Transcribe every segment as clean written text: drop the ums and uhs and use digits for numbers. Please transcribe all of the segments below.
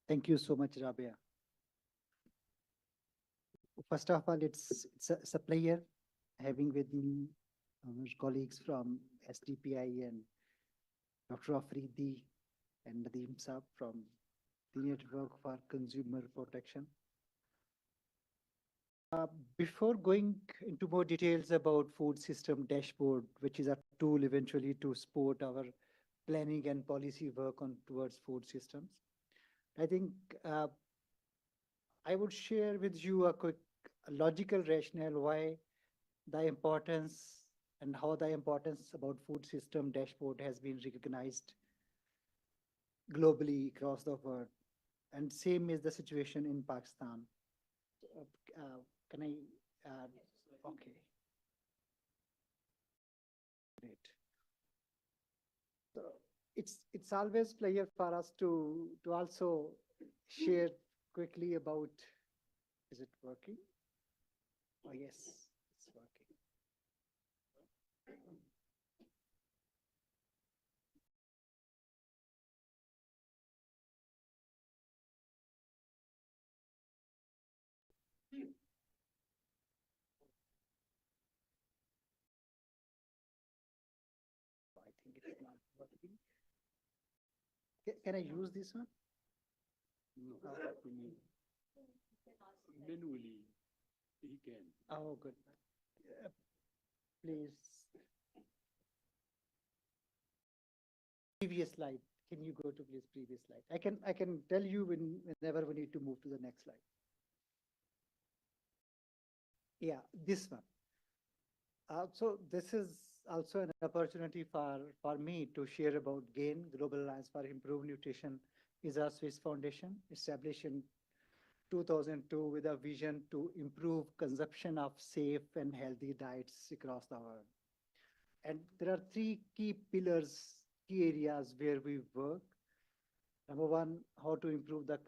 Thank you so much, Rabia. First of all, it's a pleasure having with me our colleagues from SDPI and Dr. Afridi and Nadeem Saab from the Network for Consumer Protection. Before going into more details about food system dashboard, which is a tool eventually to support our planning and policy work on towards food systems, I think I would share with you a quick logical rationale why the importance and how the importance about food system dashboard has been recognized globally across the world. And same is the situation in Pakistan. Can I, okay, great. So it's always pleasure for us to also share quickly about, is it working? Oh, yes, it's working. I think it's not working. Can I use this one? No, manually, he can. Oh, good. Uh, Please, previous slide. Can you go to please previous slide? I can tell you whenever we need to move to the next slide. Yeah, this one. So this is also an opportunity for me to share about GAIN, Global Alliance for Improved Nutrition, is a Swiss foundation established in 2002 with a vision to improve consumption of safe and healthy diets across the world. And there are three key pillars, key areas where we work. Number one, how to improve the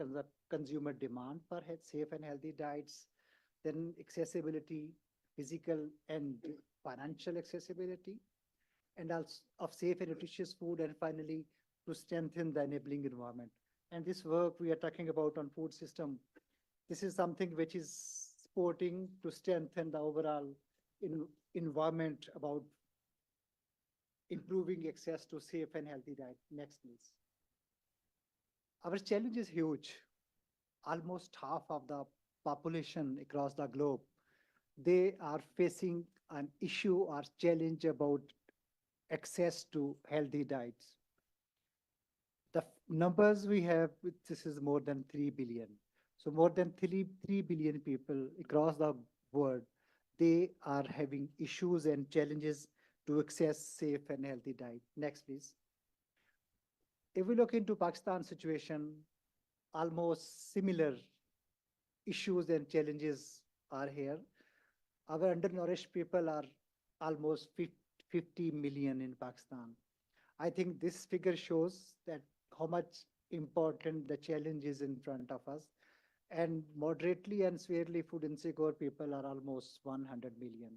consumer demand for safe and healthy diets, then accessibility, physical and financial accessibility, and also of safe and nutritious food, and finally, to strengthen the enabling environment. And this work we are talking about on food system, this is something which is supporting to strengthen the overall environment about improving access to safe and healthy diet. Next, please. Our challenge is huge. Almost half of the population across the globe, they are facing an issue or challenge about access to healthy diets. The numbers we have, this is more than 3 billion. So more than 3 billion people across the world, they are having issues and challenges to access safe and healthy diet. Next, please. If we look into Pakistan situation, almost similar issues and challenges are here. Our undernourished people are almost 50 million in Pakistan. I think this figure shows that how much important the challenge is in front of us. And moderately and severely food insecure people are almost 100 million.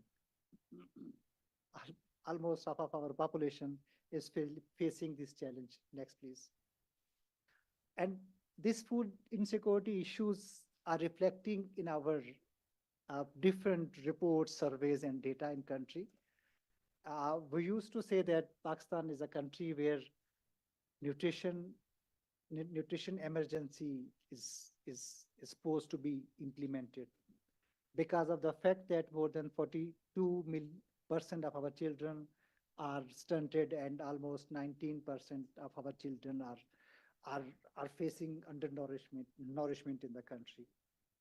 Almost half of our population is facing this challenge. Next, please. And these food insecurity issues are reflecting in our different reports, surveys, and data in country. We used to say that Pakistan is a country where nutrition emergency is supposed to be implemented because of the fact that more than 42% of our children are stunted and almost 19% of our children are facing nourishment in the country.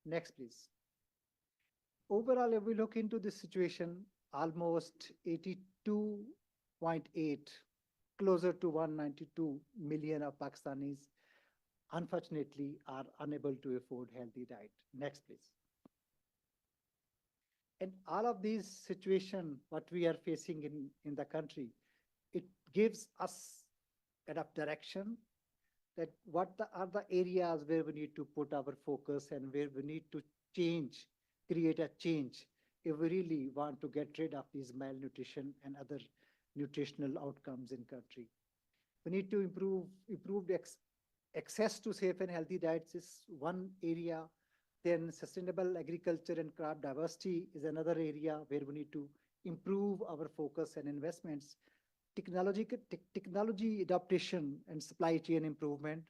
Next, please. Overall, if we look into this situation, almost 82.8, closer to 192 million of Pakistanis, unfortunately, are unable to afford healthy diet. Next, please. And all of these situation, what we are facing in the country, it gives us enough direction that are the areas where we need to put our focus and where we need to create a change if we really want to get rid of these malnutrition and other nutritional outcomes in country. We need to improve access to safe and healthy diets is one area. Then sustainable agriculture and crop diversity is another area where we need to improve our focus and investments. Technology adaptation and supply chain improvement,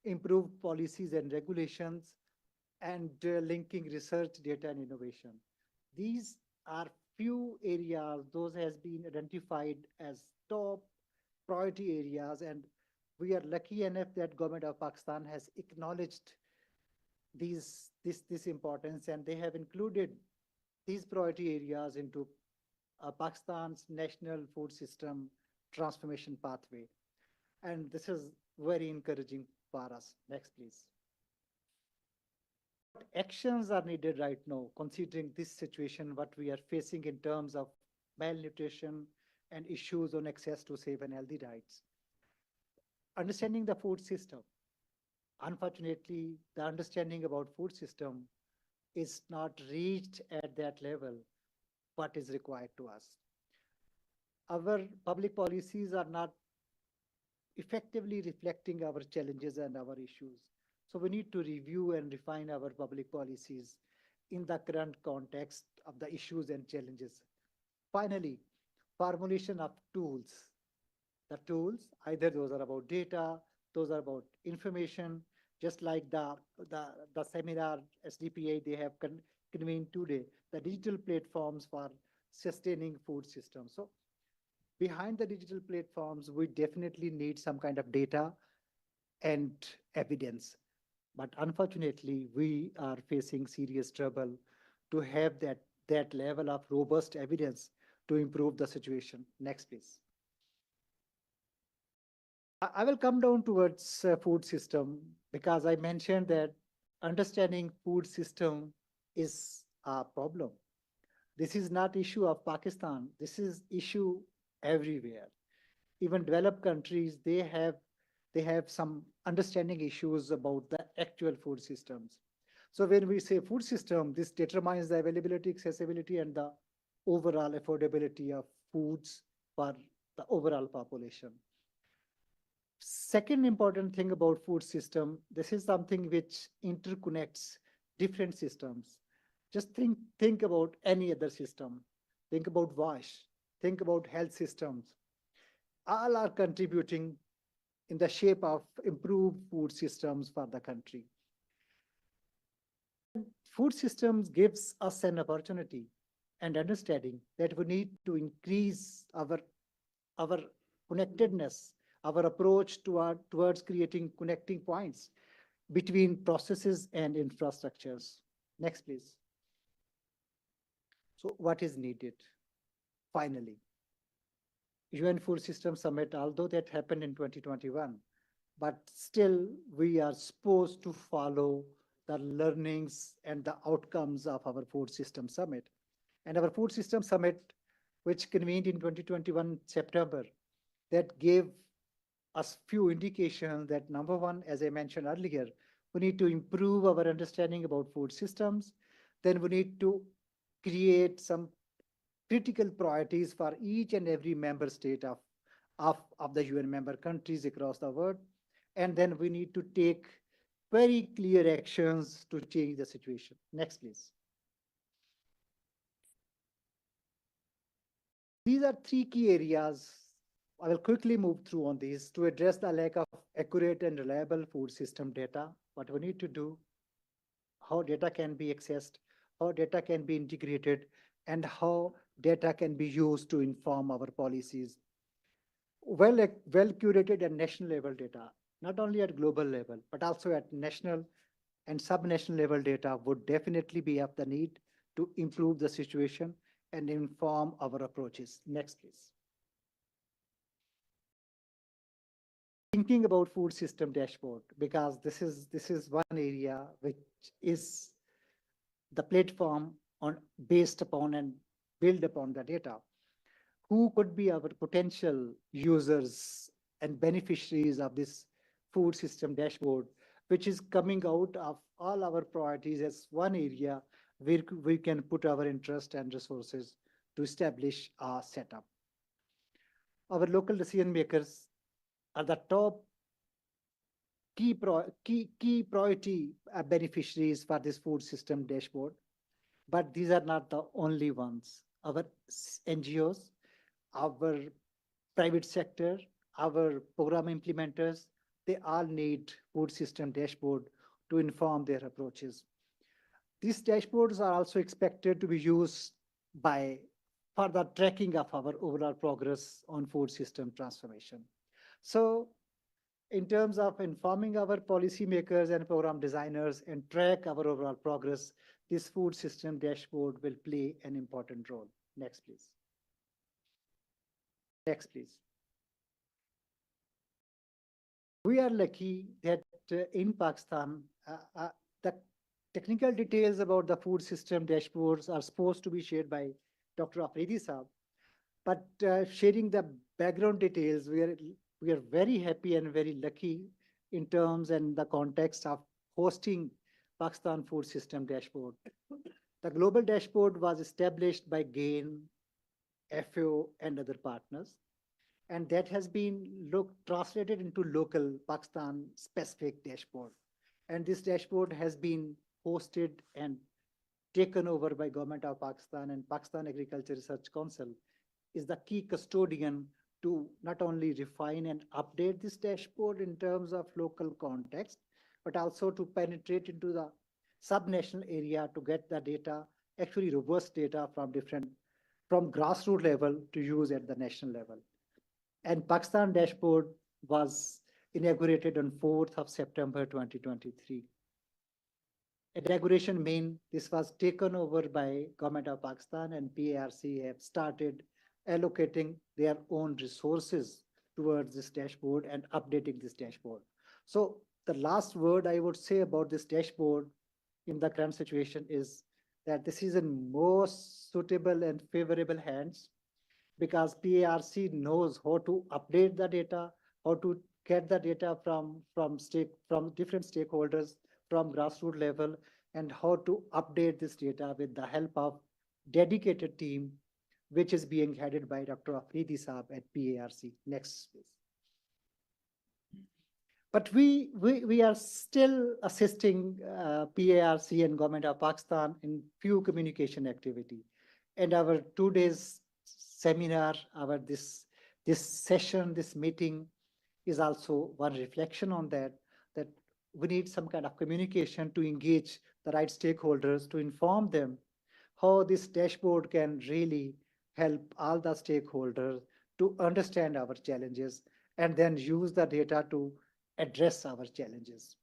improved policies and regulations, and linking research, data, and innovation. These are few areas, those has been identified as top priority areas, and we are lucky enough that government of Pakistan has acknowledged this importance, and they have included these priority areas into Pakistan's national food system transformation pathway. And this is very encouraging for us. Next, please. What actions are needed right now, considering this situation, what we are facing in terms of malnutrition and issues on access to safe and healthy diets? Understanding the food system. Unfortunately, the understanding about food system is not reached at that level, what is required to us. Our public policies are not effectively reflecting our challenges and our issues. So we need to review and refine our public policies in the current context of the issues and challenges. Finally, formulation of tools. The tools, either those are about data, those are about information, just like the seminar SDPA they have convened today, the digital platforms for sustaining food systems. So behind the digital platforms, we definitely need some kind of data and evidence. But unfortunately, we are facing serious trouble to have that level of robust evidence to improve the situation. Next, please. I will come down towards food system because I mentioned that understanding food system is a problem. This is not issue of Pakistan. This is issue everywhere. Even developed countries, they have some understanding issues about the actual food systems. So when we say food system, this determines the availability, accessibility, and the overall affordability of foods for the overall population. Second important thing about food system, this is something which interconnects different systems. Just think about any other system. Think about wash, think about health systems. All are contributing in the shape of improved food systems for the country. Food systems gives us an opportunity and understanding that we need to increase our connectedness, our approach towards creating connecting points between processes and infrastructures. Next, please. So what is needed? Finally, UN Food System Summit, although that happened in 2021, but still we are supposed to follow the learnings and the outcomes of our Food System Summit. And our Food System Summit, which convened in 2021 September, that gave us few indications that number one, as I mentioned earlier, we need to improve our understanding about food systems. Then we need to create some critical priorities for each and every member state of the UN member countries across the world. And then we need to take very clear actions to change the situation. Next, please. These are three key areas. I will quickly move through on these to address the lack of accurate and reliable food system data, what we need to do, how data can be accessed, how data can be integrated, and how data can be used to inform our policies. Well curated and national level data, not only at global level, but also at national and sub-national level data would definitely be of the need to improve the situation and inform our approaches. Next, please. Thinking about food system dashboard, because this is one area which is the platform based upon and build upon the data. Who could be our potential users and beneficiaries of this food system dashboard, which is coming out of all our priorities as one area where we can put our interest and resources to establish a setup. Our local decision makers are the top key priority beneficiaries for this food system dashboard. But these are not the only ones. Our NGOs, our private sector, our program implementers, they all need food system dashboard to inform their approaches. These dashboards are also expected to be used by for the tracking of our overall progress on food system transformation. So in terms of informing our policymakers and program designers and track our overall progress, this food system dashboard will play an important role. Next, please. Next, please. We are lucky that in Pakistan, the technical details about the food system dashboards are supposed to be shared by Dr. Afridi Saab. But sharing the background details, we are very happy and very lucky in terms and the context of hosting Pakistan Food System Dashboard. The global dashboard was established by GAIN, FAO, and other partners, and that has been translated into local Pakistan specific dashboard. And this dashboard has been hosted and taken over by Government of Pakistan, and Pakistan Agriculture Research Council is the key custodian to not only refine and update this dashboard in terms of local context, but also to penetrate into the sub-national area to get the data, actually robust data from grassroots level to use at the national level. And Pakistan dashboard was inaugurated on 4th of September 2023. Inauguration mean this was taken over by Government of Pakistan, and PARC have started allocating their own resources towards this dashboard and updating this dashboard. So the last word I would say about this dashboard in the current situation is that this is in most suitable and favorable hands, because PARC knows how to update the data, how to get the data from different stakeholders, from grassroots level, and how to update this data with the help of dedicated team, which is being headed by Dr. Afridi Saab at PARC. Next, please. But we are still assisting PARC and Government of Pakistan in few communication activity. And our 2 days seminar, this session, this meeting is also one reflection on that we need some kind of communication to engage the right stakeholders, to inform them how this dashboard can really help all the stakeholders to understand our challenges and then use the data to address our challenges.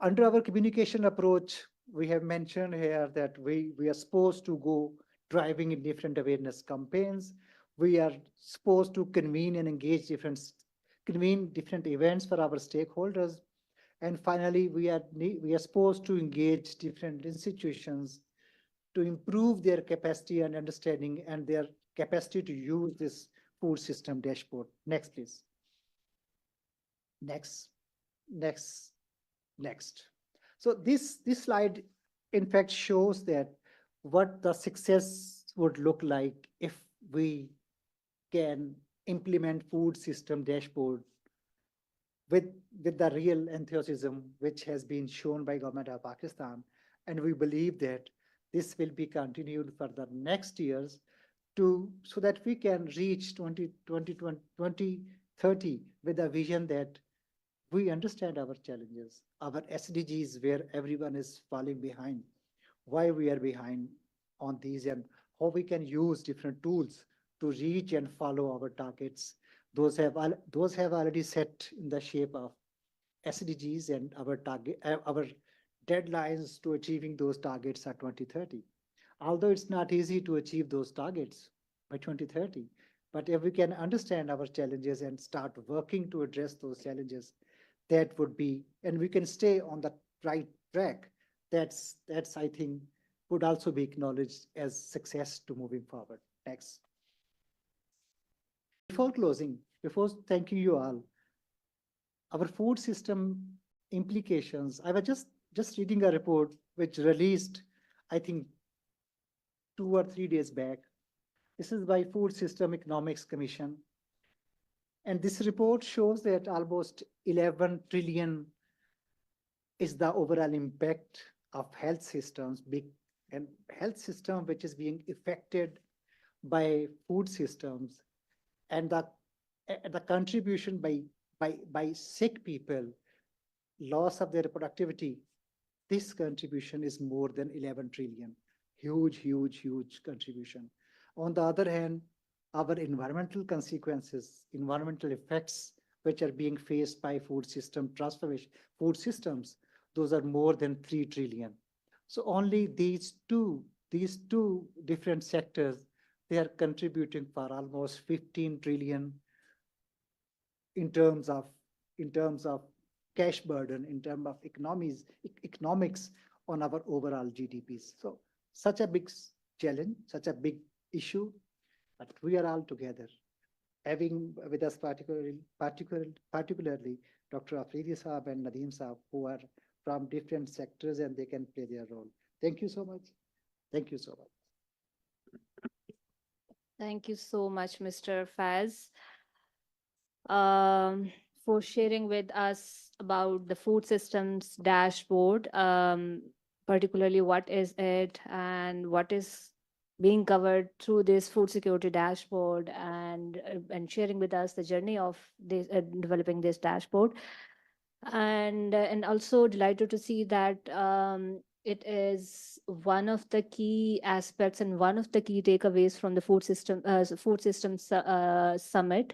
Under our communication approach, we have mentioned here that we are supposed to go driving in different awareness campaigns. We are supposed to convene and engage different events for our stakeholders. And finally, we are supposed to engage different institutions to improve their capacity and understanding and their capacity to use this food system dashboard. Next, please. Next. So this slide, in fact, shows that what the success would look like if we can implement food system dashboard with the real enthusiasm which has been shown by Government of Pakistan. And we believe that this will be continued for the next years so that we can reach 2030 with a vision that we understand our challenges, our SDGs, where everyone is falling behind, why we are behind on these, and how we can use different tools to reach and follow our targets. Those have already set in the shape of SDGs, and our deadlines to achieving those targets are 2030. Although it's not easy to achieve those targets by 2030, but if we can understand our challenges and start working to address those challenges, that would be, and we can stay on the right track, that's I think would also be acknowledged as success to moving forward. Next. Before closing, before thanking you all, our food system implications, I was just reading a report which released, I think, 2 or 3 days back. This is by Food System Economics Commission. And this report shows that almost 11 trillion is the overall impact of health systems, big and health system which is being affected by food systems, and the contribution by sick people, loss of their productivity. This contribution is more than 11 trillion. Huge, huge, huge contribution. On the other hand, our environmental consequences, environmental effects, which are being faced by food system transformation, food systems, those are more than 3 trillion. So only these two different sectors, they are contributing for almost 15 trillion in terms of in terms of cash burden, in terms of economics on our overall GDPs. So such a big challenge, such a big issue, but we are all together. Having with us particularly Dr. Afridi Saab and Nadeem Saab, who are from different sectors and they can play their role. Thank you so much. Thank you so much. Thank you so much, Mr. Faz, um, for sharing with us about the food systems dashboard, particularly what is it and what is being covered through this food security dashboard, and sharing with us the journey of this developing this dashboard. And also delighted to see that it is one of the key aspects and one of the key takeaways from the food systems summit.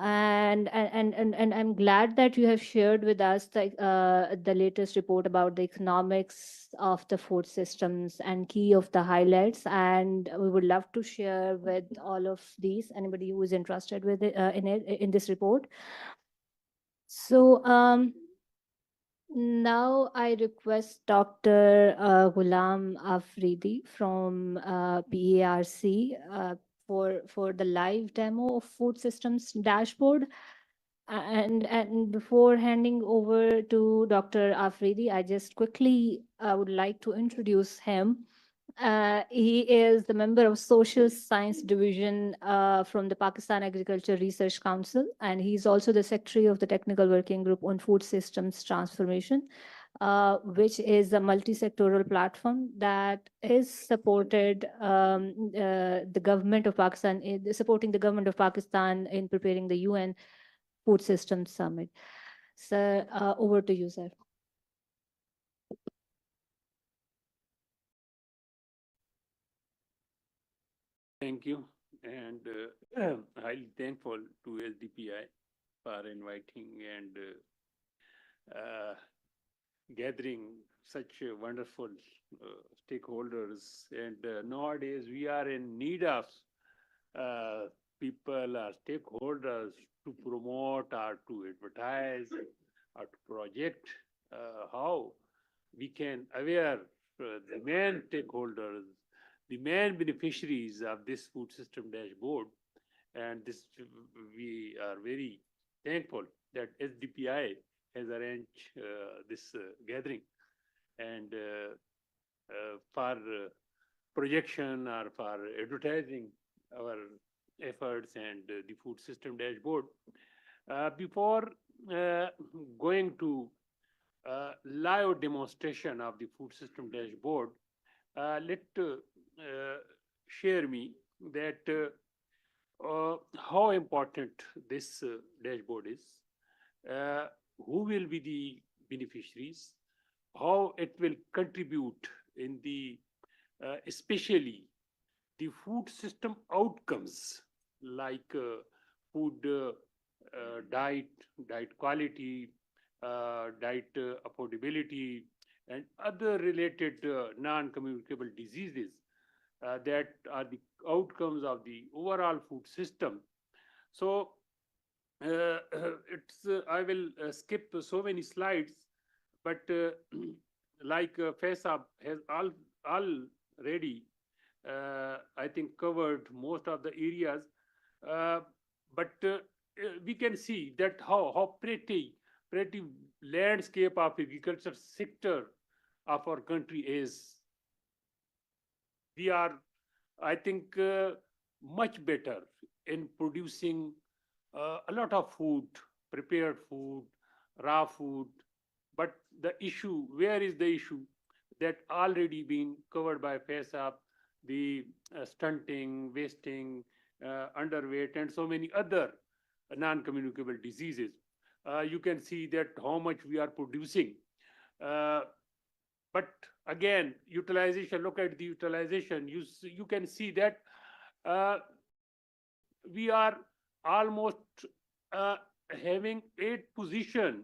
And I'm glad that you have shared with us the latest report about the economics of the food systems and key of the highlights. And we would love to share with all of these, anybody who is interested with in this report. So now I request Dr. Ghulam Afridi from PARC for the live demo of food systems dashboard. And before handing over to Dr. Afridi, I just quickly would like to introduce him. He is the member of Social Science Division from the Pakistan Agriculture Research Council, and he's also the secretary of the Technical Working Group on Food Systems Transformation, which is a multi-sectoral platform that is supported the government of Pakistan, supporting the government of Pakistan in preparing the UN Food Systems Summit. So over to you, sir. Thank you. And highly thankful to SDPI for inviting and gathering such wonderful stakeholders. And nowadays we are in need of people or stakeholders to promote or to advertise or to project how we can aware the main stakeholders, the main beneficiaries of this food system dashboard. And this, we are very thankful that SDPI has arranged this gathering. And for projection or for advertising our efforts and the food system dashboard. Before going to live demonstration of the food system dashboard, let share me that how important this dashboard is, who will be the beneficiaries, how it will contribute in the especially the food system outcomes like food diet quality, diet affordability, and other related non-communicable diseases that are the outcomes of the overall food system. So I will skip so many slides, but like Faisab has already, I think, covered most of the areas. But we can see that how pretty landscape of agriculture sector of our country is. We are, I think, much better in producing a lot of food, prepared food, raw food. But the issue, where is the issue? That already been covered by FASAP, the stunting, wasting, underweight, and so many other non-communicable diseases. You can see that how much we are producing. Uh, but again, utilization, look at the utilization. You can see that uh, we are almost uh, having 8th position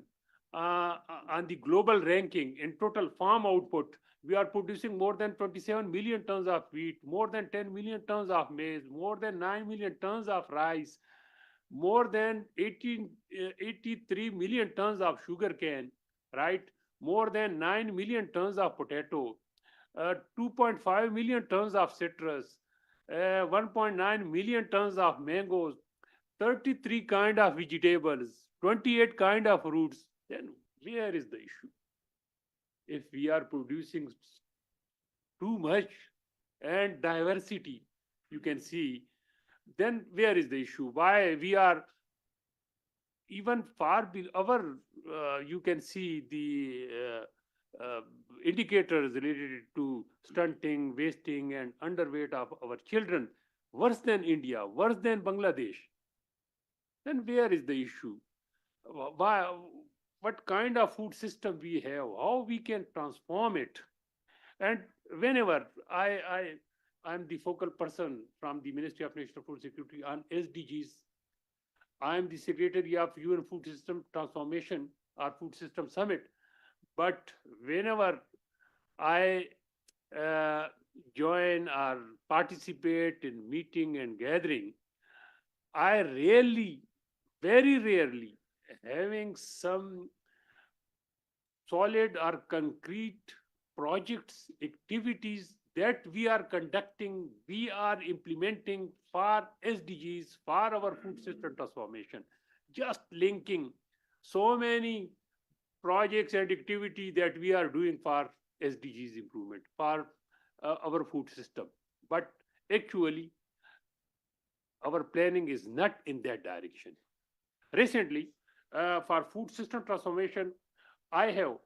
on the global ranking in total farm output. We are producing more than 27 million tons of wheat, more than 10 million tons of maize, more than 9 million tons of rice, more than 83 million tons of sugarcane, right? More than 9 million tons of potato, 2.5 million tons of citrus, 1.9 million tons of mangoes, 33 kind of vegetables, 28 kind of fruits. Then where is the issue? If we are producing too much and diversity, you can see, then where is the issue? Why we are even far below our, you can see the indicators related to stunting, wasting, and underweight of our children worse than India, worse than Bangladesh. Then where is the issue? Why, what kind of food system we have, how we can transform it? And whenever I'm the focal person from the Ministry of National Food Security on SDGs, I am the secretary of UN Food System Transformation or Food System Summit. But whenever I uh, join or participate in meeting and gathering, I rarely, very rarely, having some solid or concrete projects, activities that we are conducting, we are implementing for SDGs, for our food system transformation, just linking so many projects and activity that we are doing for SDGs improvement, for our food system. But actually, our planning is not in that direction. Recently, for food system transformation, I'm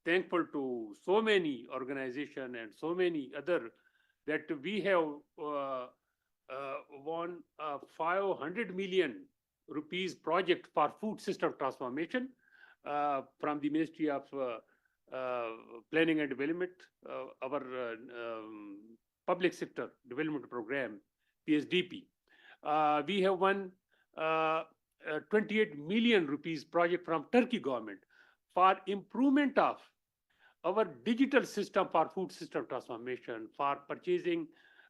thankful to so many organization and so many other that we have won a 500 million rupees project for food system transformation from the Ministry of Planning and Development, our public sector development program, PSDP. We have won 28 million rupees project from Turkey government for improvement of our digital system for food system transformation, for purchasing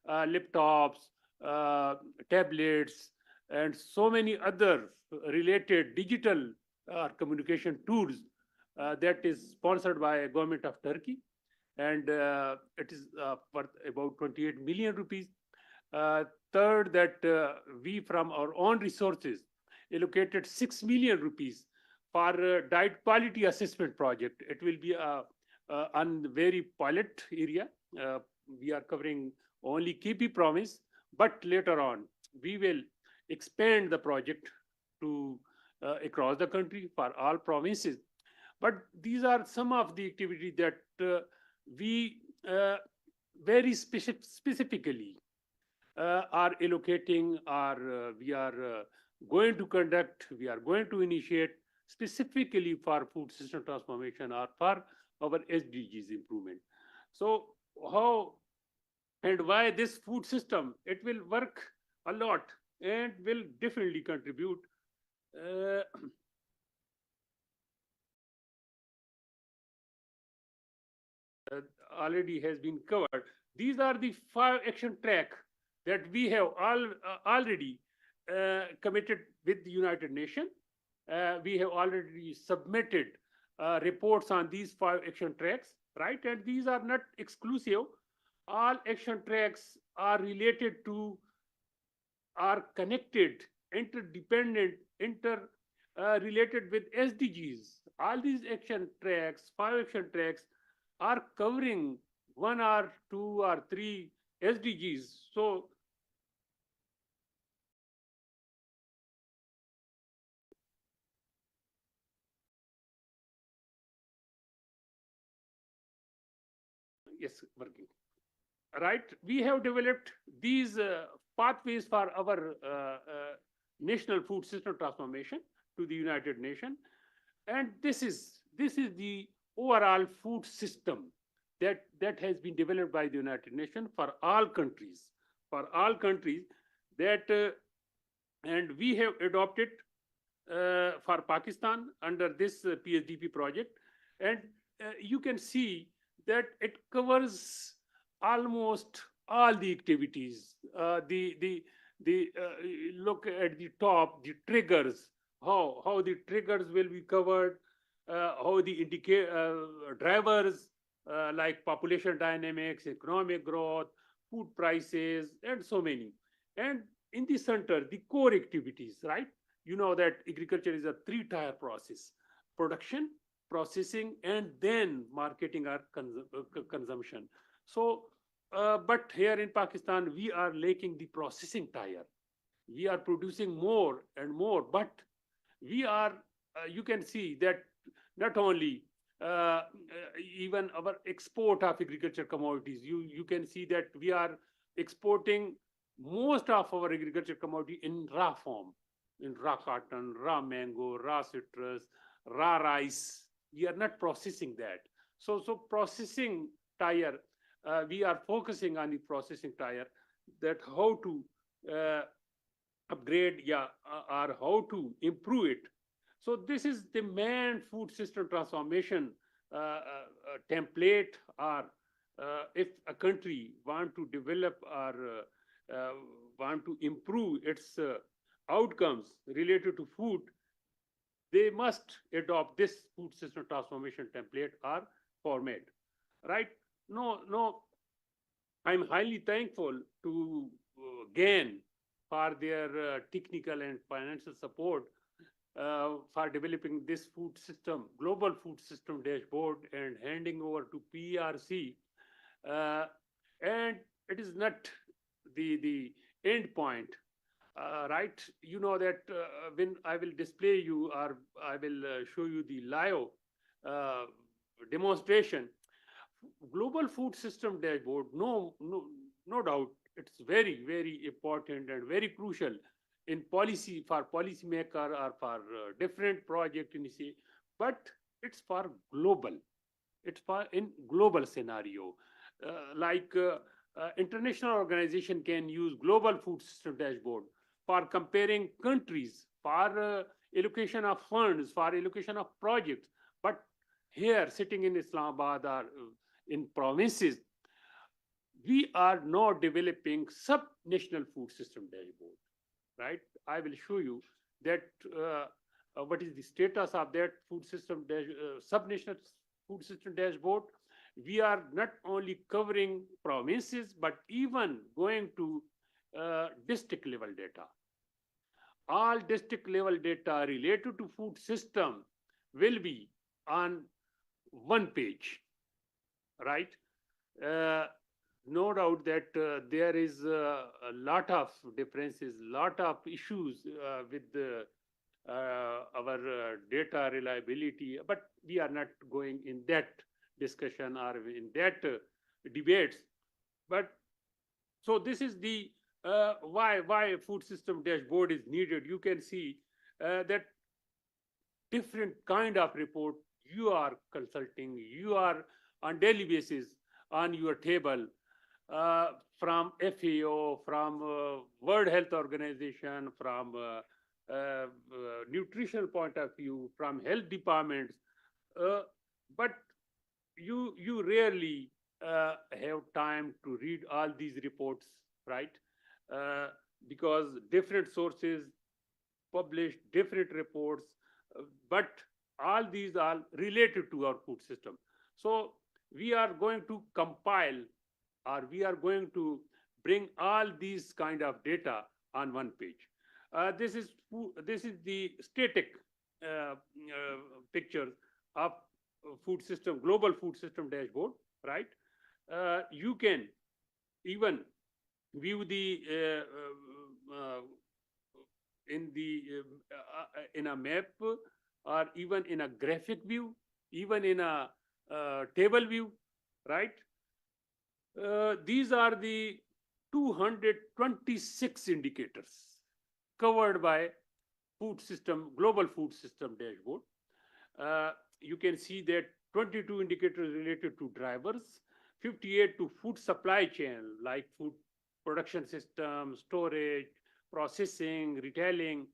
laptops, tablets, and so many other related digital communication tools that is sponsored by government of Turkey, and it is worth about 28 million rupees. Third, that we from our own resources allocated 6 million rupees for diet quality assessment project. It will be on very pilot area. We are covering only KP promise, but later on we will expand the project to across the country for all provinces. But these are some of the activities that we very specifically are allocating, or we are going to conduct, we are going to initiate specifically for food system transformation or for our SDGs improvement. So how and why this food system? It will work a lot and will definitely contribute. Uh, Already has been covered. These are the 5 action track that we have already committed with the United Nations. We have already submitted reports on these 5 action tracks, right? And these are not exclusive. All action tracks are related to, are connected, interdependent, related with SDGs. All these action tracks, 5 action tracks, are covering 1 or 2 or 3 SDGs. So Yes, working. Right, we have developed these pathways for our national food system transformation to the United Nations, and this is the overall food system that has been developed by the United Nations for all countries that and we have adopted for Pakistan under this PSDP project, and you can see that it covers almost all the activities. Look at the top, the triggers, how the triggers will be covered, how the drivers like population dynamics, economic growth, food prices, and so many. And in the center, the core activities, right? You know that agriculture is a three-tier process: production, processing, and then marketing or consumption. So, but here in Pakistan, we are lacking the processing tier. We are producing more and more, but we are, you can see that not only even our export of agriculture commodities, you can see that we are exporting most of our agriculture commodity in raw form, in raw cotton, raw mango, raw citrus, raw rice. We are not processing that. So processing tier, we are focusing on the processing tier, that how to upgrade, yeah, or how to improve it. So this is the main food system transformation template, or if a country want to develop or want to improve its outcomes related to food, they must adopt this food system transformation template or format, right? No, I'm highly thankful to GAIN for their technical and financial support for developing this food system, global food system dashboard, and handing over to PRC. And it is not the end point, right? You know that when I will display you, or I will show you the live demonstration, global food system dashboard, no doubt, it's very important and very crucial in policy, for policymaker or for different project initiative, but it's for global. It's for in global scenario, international organization can use global food system dashboard for comparing countries, for allocation of funds, for allocation of projects. But here, sitting in Islamabad or in provinces, we are not developing sub-national food system dashboard, right? I will show you that what is the status of that food system sub-national food system dashboard. We are not only covering provinces, but even going to district level data. All district level data related to food system will be on one page, right? No doubt that there is a lot of differences, lot of issues with our data reliability, but we are not going in that discussion or in that debates. But so this is the why food system dashboard is needed. You can see that different kind of report you are consulting, you are on daily basis on your table, from FAO, from World Health Organization, from nutritional point of view, from health departments, but you rarely have time to read all these reports, right? Because different sources publish different reports, but all these are related to our food system. So we are going to compile, or we are going to bring all these kind of data on one page. This is the static picture of food system, global food system dashboard, right? You can even view the in a map, or even in a graphic view, even in a table view, right? These are the 226 indicators covered by global food system dashboard. You can see that 22 indicators related to drivers, 58 to food supply chain, like food production system, storage, processing, retailing,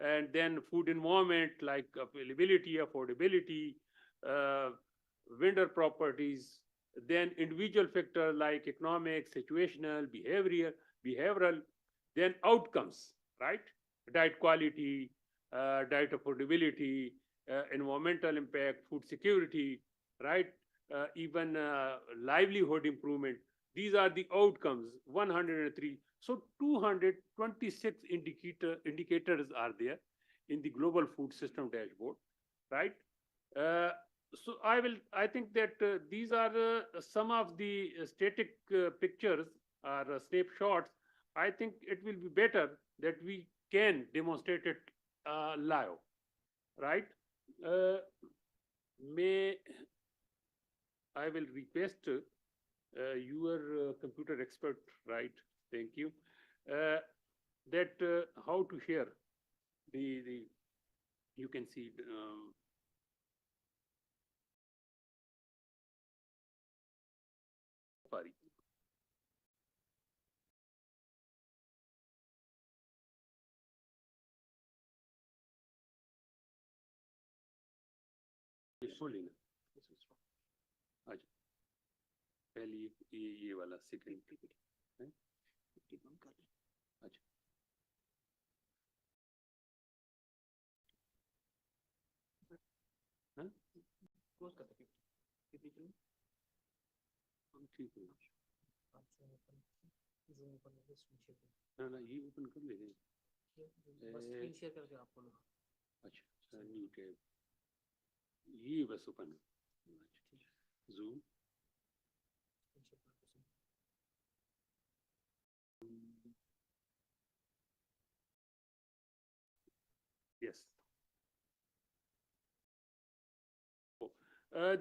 and then food environment like availability, affordability, uh, vendor properties, then individual factors like economic, situational, behavioral, then outcomes, right? Diet quality, diet affordability, environmental impact, food security, right? Even livelihood improvement. These are the outcomes, 103. So 226 indicators are there in the global food system dashboard, right? Uh, so I think that these are some of the static pictures or snapshots. I think it will be better that we can demonstrate it live, right? Uh, may I will request your computer expert, right? Thank you. Uh, that how to share the you can see sorry. खोल लेना अच्छा पहले ये वाला second है अच्छा हाँ close कर दे कितनी चलो हम ठीक है ना ना ये ओपन कर लेंगे बस स्क्रीन शेयर करके आपको अच्छा न्यू टैब ये बस open zoom yes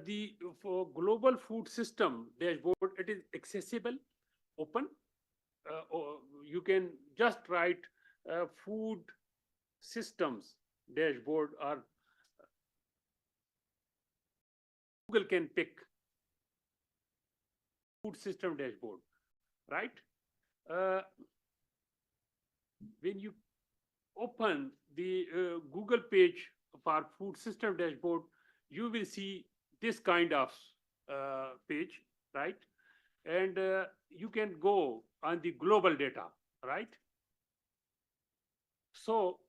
the for global food system dashboard it is accessible open or you can just write food systems dashboard or Google can pick food system dashboard, right? When you open the Google page for food system dashboard, you will see this kind of page, right? And you can go on the global data, right? So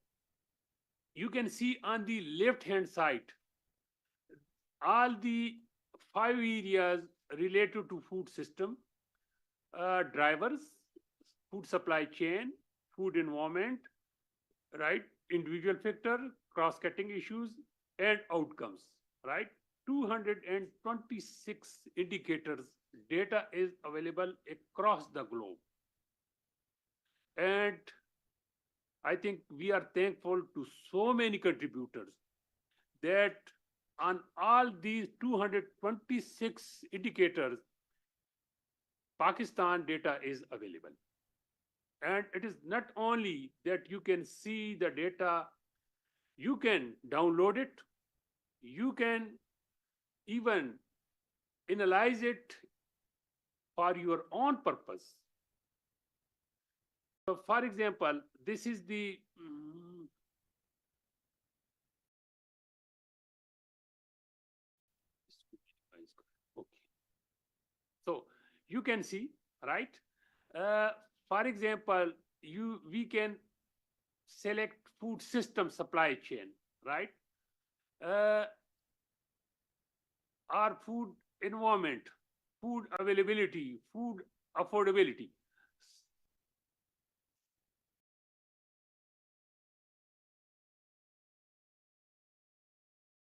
you can see on the left-hand side, all the 5 areas related to food system, drivers, food supply chain, food environment, right? Individual factor, cross-cutting issues, and outcomes, right? 226 indicators data is available across the globe. And I think we are thankful to so many contributors that on all these 226 indicators, Pakistan data is available. And it is not only that you can see the data, you can download it, you can even analyze it for your own purpose. So for example, this is the okay. So you can see, right? For example, we can select food system supply chain, right? Or food environment, food availability, food affordability.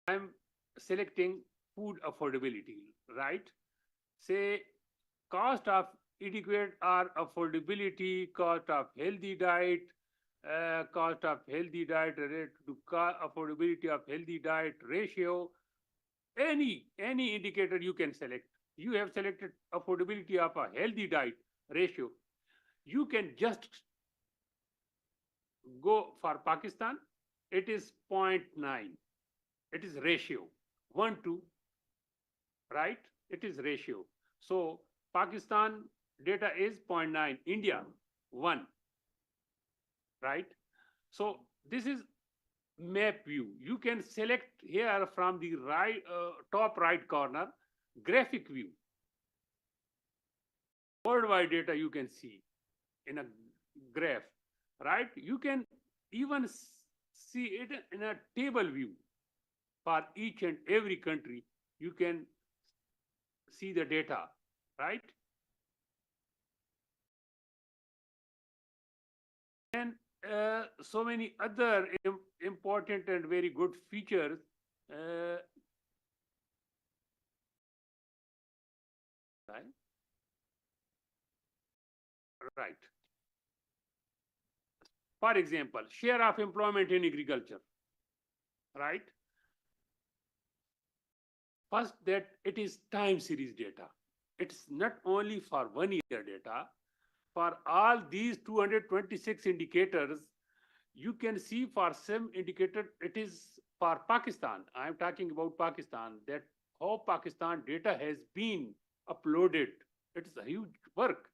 I'm selecting food affordability, right? Say cost of adequate or affordability, cost of healthy diet, cost of healthy diet related to affordability of healthy diet ratio, any indicator you can select, you have selected affordability of a healthy diet ratio, you can just go for Pakistan, it is 0.9. It is ratio 1 to, right? It is ratio. So Pakistan data is 0.9, India 1, right? So this is map view. You can select here from the right top right corner graphic view. Worldwide data you can see in a graph, right? You can even see it in a table view for each and every country. You can see the data, right? And so many other important and very good features. Right. Right. For example, share of employment in agriculture, right? First, that it is time series data. It's not only for 1 year data. For all these 226 indicators, you can see for some indicator, it is for Pakistan. I'm talking about Pakistan, that how Pakistan data has been uploaded. It's a huge work.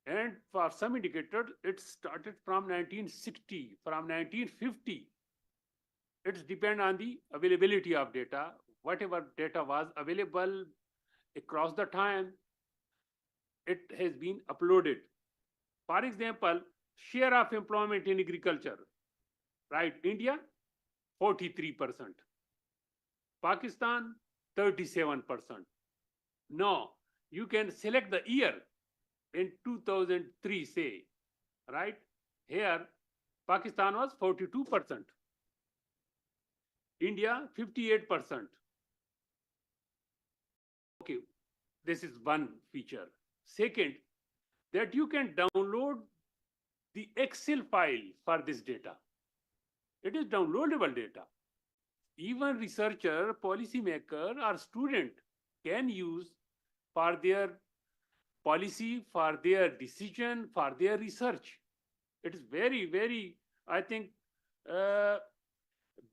And for some indicators, it started from 1960, from 1950. It's depend on the availability of data. Whatever data was available across the time, it has been uploaded. For example, share of employment in agriculture, right? India, 43%. Pakistan, 37%. Now, you can select the year in 2003, say, right? Here, Pakistan was 42%. India, 58%. Okay, this is one feature. Second, that you can download the Excel file for this data. It is downloadable data. Even researcher, policymaker, or student can use for their policy, for their decision, for their research. It is very, very, I think,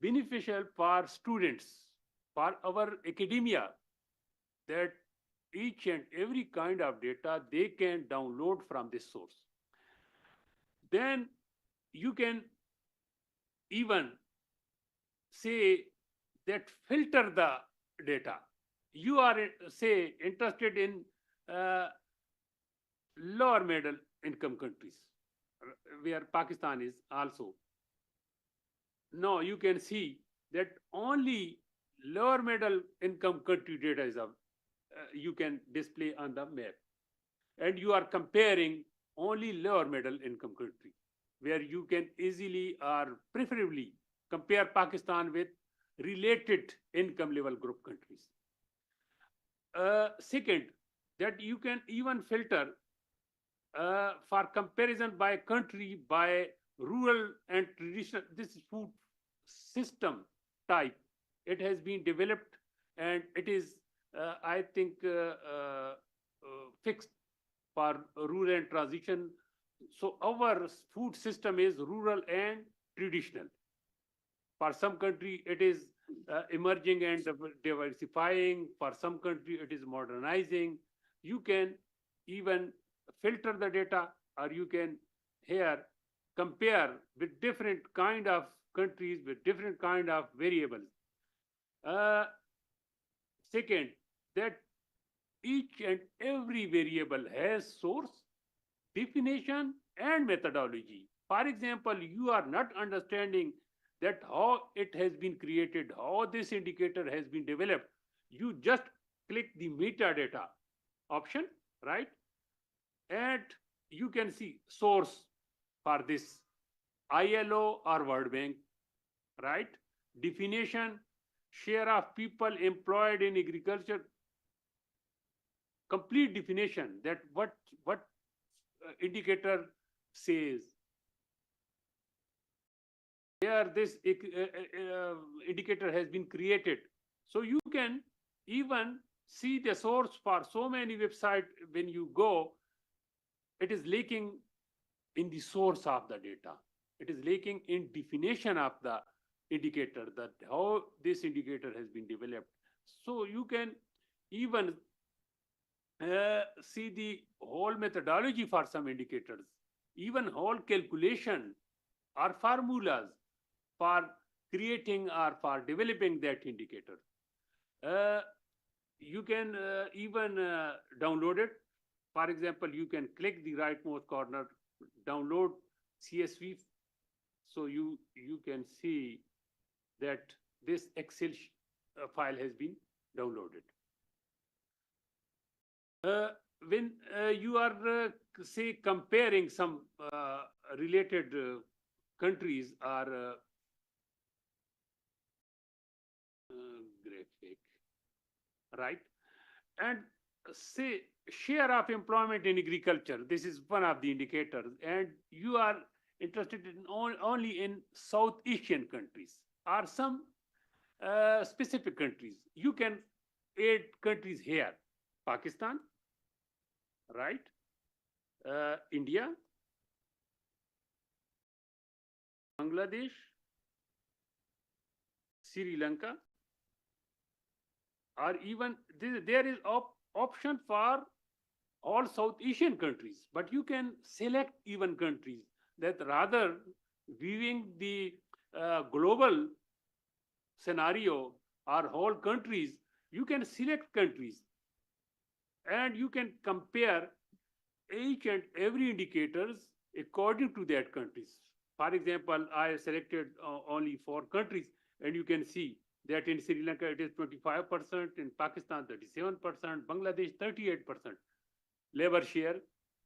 beneficial for students, for our academia, that each and every kind of data they can download from this source. Then you can even say that filter the data. You are, say, interested in lower middle income countries, where Pakistan is also. Now you can see that only lower middle income country data is you can display on the map. And you are comparing only lower middle income country, where you can easily or preferably compare Pakistan with related income level group countries. Second, that you can even filter for comparison by country, by rural and traditional, this food system type. It has been developed and it is, I think, fixed for rural and transition. So our food system is rural and traditional. For some country, it is emerging and diversifying. For some country, it is modernizing. You can even filter the data, or you can here compare with different kind of countries with different kind of variables. Second, that each and every variable has source, definition, and methodology. For example, you are not understanding that how it has been created, how this indicator has been developed. You just click the metadata option, right? And you can see source for this, ILO or World Bank, right? Definition, share of people employed in agriculture, complete definition, that what indicator says, where this indicator has been created. So you can even see the source for so many websites. When you go, it is leaking in the source of the data. It is leaking in definition of the indicator, that how this indicator has been developed. So you can even see the whole methodology for some indicators, even whole calculation or formulas for creating or for developing that indicator. You can even download it. For example, you can click the rightmost corner, download CSV. So you can see that this Excel file has been downloaded. When you are, say, comparing some related countries or graphic, right? And say share of employment in agriculture, this is one of the indicators, and you are interested in only in South Asian countries or some specific countries. You can add countries here: Pakistan, right? India, Bangladesh, Sri Lanka, or even there is option for all South Asian countries, but you can select even countries, that rather viewing the global scenario or whole countries, you can select countries and you can compare each and every indicators according to that countries. For example, I selected only 4 countries, and you can see that in Sri Lanka it is 25%, in Pakistan 37%, Bangladesh 38% labor share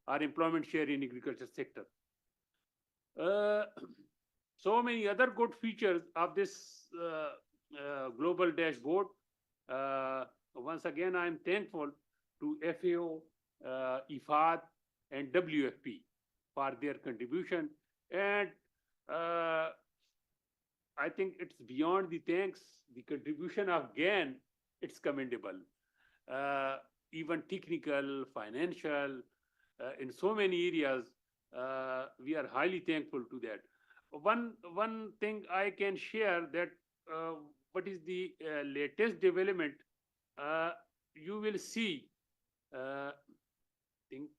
or employment share in agriculture sector. So many other good features of this global dashboard. Once again, I am thankful to FAO, IFAD, and WFP for their contribution. And I think it's beyond the thanks. The contribution of GAN, it's commendable. Even technical, financial, in so many areas, we are highly thankful to that. One thing I can share, that what is the latest development, you will see. Think,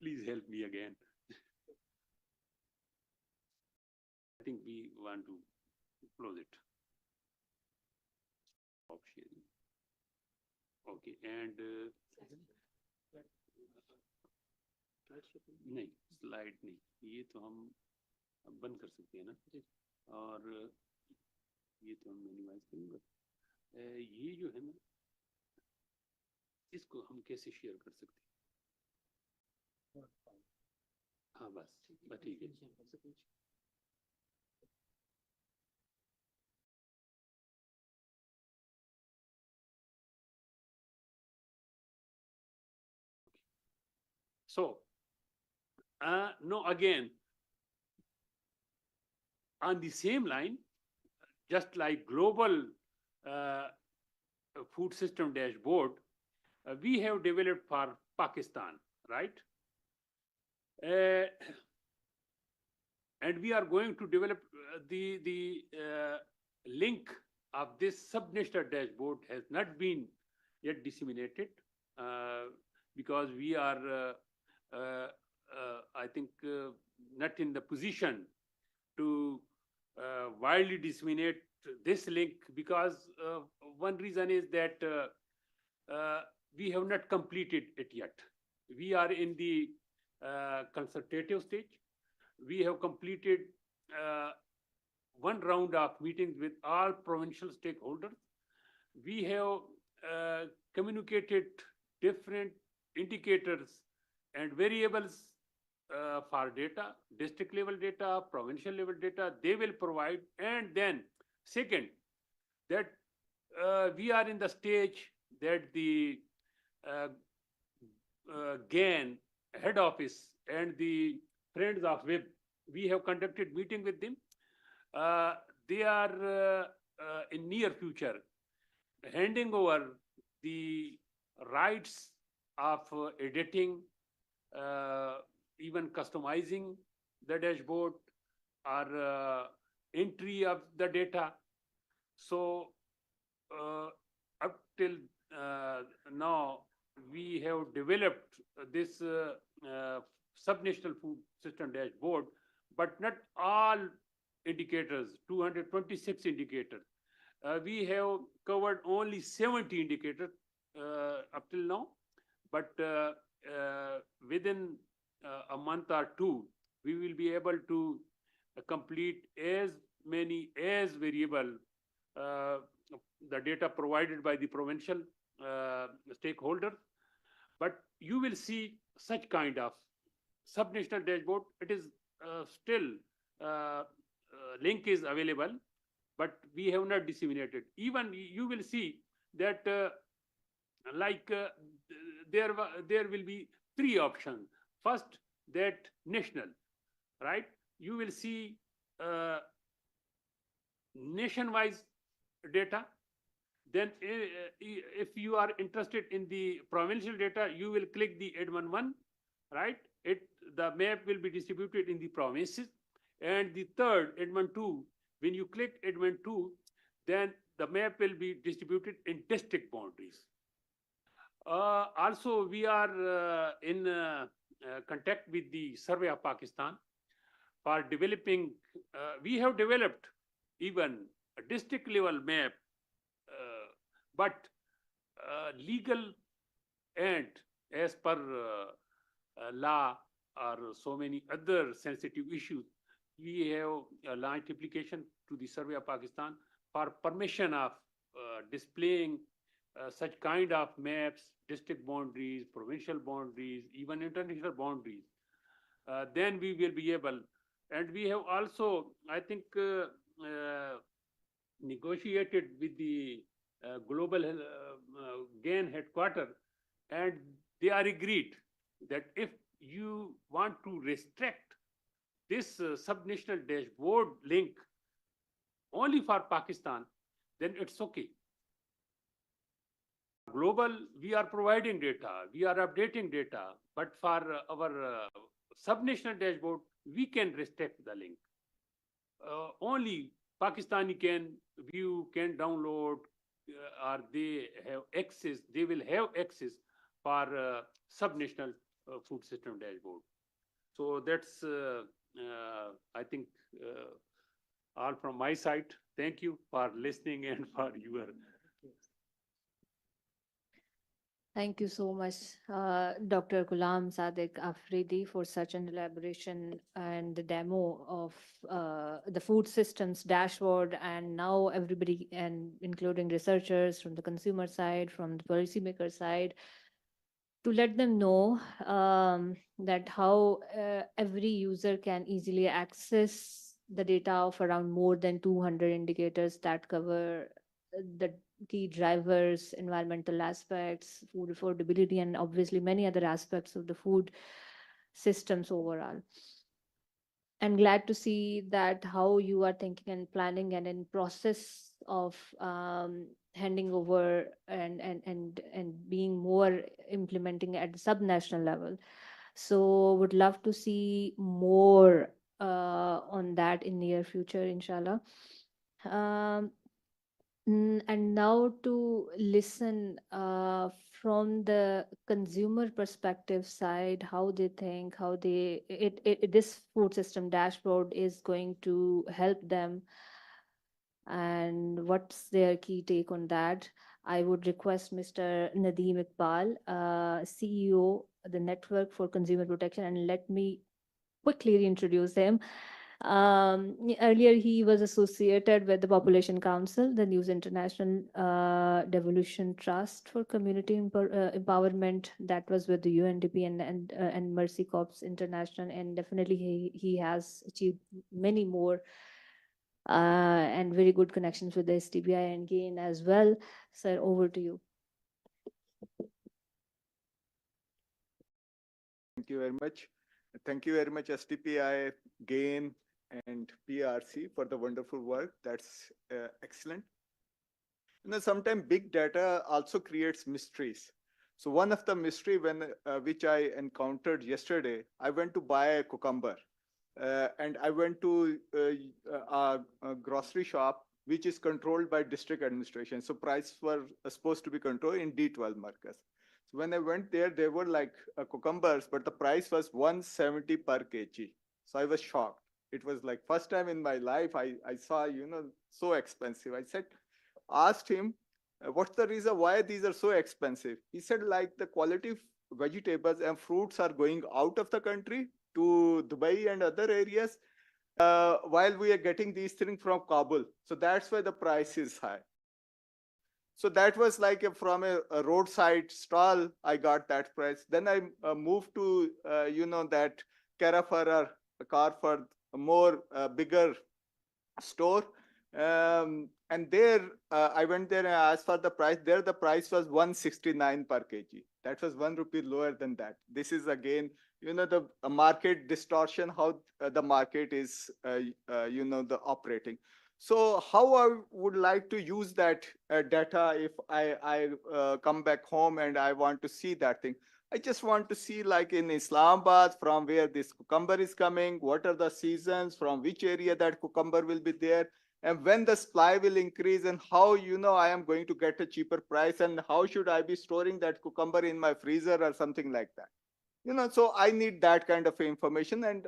please help me again. I think we want to close it. Stop sharing. Okay, and नहीं slide नहीं, ये तो हम बंद कर सकते हैं ना, और ये तो हम मिनिमाइज करेंगे। ये जो है ना, इसको हम कैसे शेयर कर सकते हैं? हाँ बस ठीक है। So, no, again, on the same line, just like global food system dashboard, we have developed for Pakistan, right? And we are going to develop the link of this sub-national dashboard has not been yet disseminated because we are I think not in the position to widely disseminate this link, because one reason is that we have not completed it yet. We are in the consultative stage. We have completed one round of meetings with all provincial stakeholders. We have communicated different indicators and variables for data, district level data, provincial level data, they will provide. And then second, that we are in the stage that the GAN head office and the Friends of Web, we have conducted meeting with them. They are in near future handing over the rights of editing, even customizing the dashboard or entry of the data. So up till now, we have developed this subnational food system dashboard, but not all indicators, 226 indicators. We have covered only 70 indicators up till now, but within a month or two, we will be able to complete as many as variable the data provided by the provincial stakeholders. But you will see such kind of subnational dashboard. It is still link is available, but we have not disseminated. Even you will see that there will be three options. First, that national, right? You will see nation-wide data. Then if you are interested in the provincial data, you will click the ED11, right? The map will be distributed in the provinces. And the third, ED12, when you click ED12, then the map will be distributed in district boundaries. Also, we are in contact with the Survey of Pakistan for developing, we have developed even a district level map, but legal and as per law or so many other sensitive issues, we have launched application to the Survey of Pakistan for permission of displaying such kind of maps, district boundaries, provincial boundaries, even international boundaries. Then we will be able, and we have also, I think, negotiated with the global GAIN headquarters, and they are agreed that if you want to restrict this subnational dashboard link only for Pakistan, then it's okay. Global, we are providing data, we are updating data, but for our subnational dashboard, we can restrict the link. Only Pakistani can view, can download, or they have access, they will have access for subnational food system dashboard. So that's, I think, all from my side. Thank you for listening and for your. Thank you so much, Dr. Ghulam Sadiq Afridi, for such an elaboration and the demo of the food systems dashboard. And now everybody, and including researchers from the consumer side, from the policymaker side, to let them know that how every user can easily access the data of around more than 200 indicators that cover the key drivers, environmental aspects, food affordability, and obviously many other aspects of the food systems overall. I'm glad to see that how you are thinking and planning and in process of handing over and being more implementing at the subnational level. So would love to see more on that in near future, inshallah. And now to listen from the consumer perspective side, how they think, how this food system dashboard is going to help them, and what's their key take on that. I would request Mr. Nadeem Iqbal, CEO, the Network for Consumer Protection, and let me quickly reintroduce him. Earlier, he was associated with the Population Council, the News International Devolution Trust for Community Empowerment, that was with the UNDP and Mercy Corps International, and definitely he has achieved many more and very good connections with the STBI and GAIN as well. Sir, over to you. Thank you very much. Thank you very much, STPI, GAIN, and PRC for the wonderful work. That's excellent. Sometimes big data also creates mysteries. So one of the mystery which I encountered yesterday, I went to buy a cucumber, and I went to a grocery shop which is controlled by district administration. So prices were supposed to be controlled in D12 markets. So when I went there, they were like cucumbers, but the price was 170 per kg. So I was shocked. It was like first time in my life I saw, so expensive. Asked him, what's the reason why these are so expensive? He said, like the quality of vegetables and fruits are going out of the country to Dubai and other areas, while we are getting these things from Kabul. So that's why the price is high. So that was like from a roadside stall, I got that price. Then I moved to, that Carrefour for a more bigger store. And there, I went there and asked for the price. There, the price was 169 per kg. That was 1 rupee lower than that. This is again, the market distortion, how the market is, the operating. So how I would like to use that data if I come back home and I want to see that thing. I just want to see, like in Islamabad, from where this cucumber is coming, what are the seasons, from which area that cucumber will be there, and when the supply will increase, and how, I am going to get a cheaper price, and how should I be storing that cucumber in my freezer or something like that. So I need that kind of information. And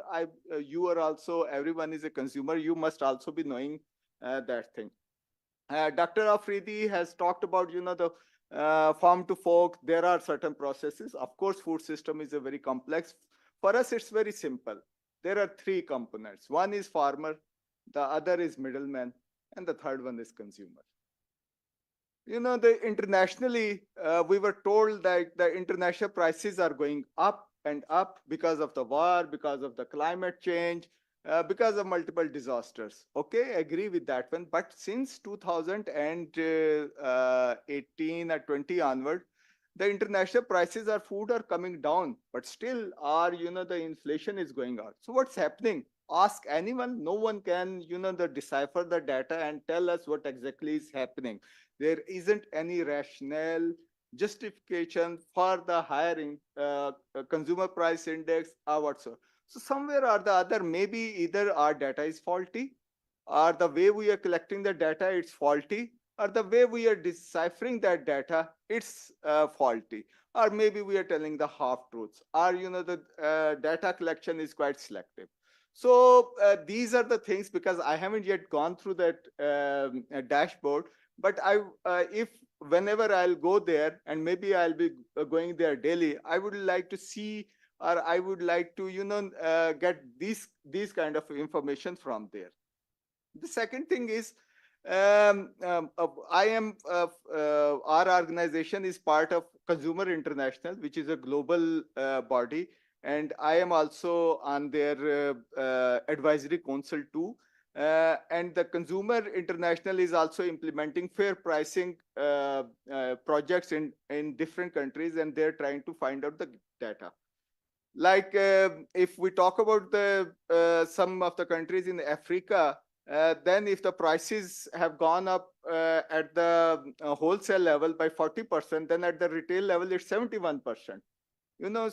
you are also, everyone is a consumer. You must also be knowing that thing. Dr. Afridi has talked about, the farm to fork. There are certain processes. Of course, food system is a very complex. For us, it's very simple. There are three components. One is farmer, the other is middleman, and the third one is consumer. Internationally, we were told that the international prices are going up and up because of the war, because of the climate change, because of multiple disasters. Okay, I agree with that one. But since 2018 or 20 onward, the international prices of food are coming down, but still the inflation is going on. So what's happening? Ask anyone. No one can, decipher the data and tell us what exactly is happening. There isn't any rationale justification for the hiring consumer price index or whatsoever. So somewhere or the other, maybe either our data is faulty, or the way we are collecting the data, it's faulty, or the way we are deciphering that data, it's faulty, or maybe we are telling the half truths, or the data collection is quite selective. So these are the things, because I haven't yet gone through that dashboard. But if whenever I'll go there, and maybe I'll be going there daily, I would like to see, or I would like to, get these kind of information from there. The second thing is, our organization is part of Consumer International, which is a global body, and I am also on their advisory council too. And the Consumer International is also implementing fair pricing projects in different countries, and they're trying to find out the data. Like if we talk about the some of the countries in Africa, then if the prices have gone up at the wholesale level by 40%, then at the retail level it's 71%.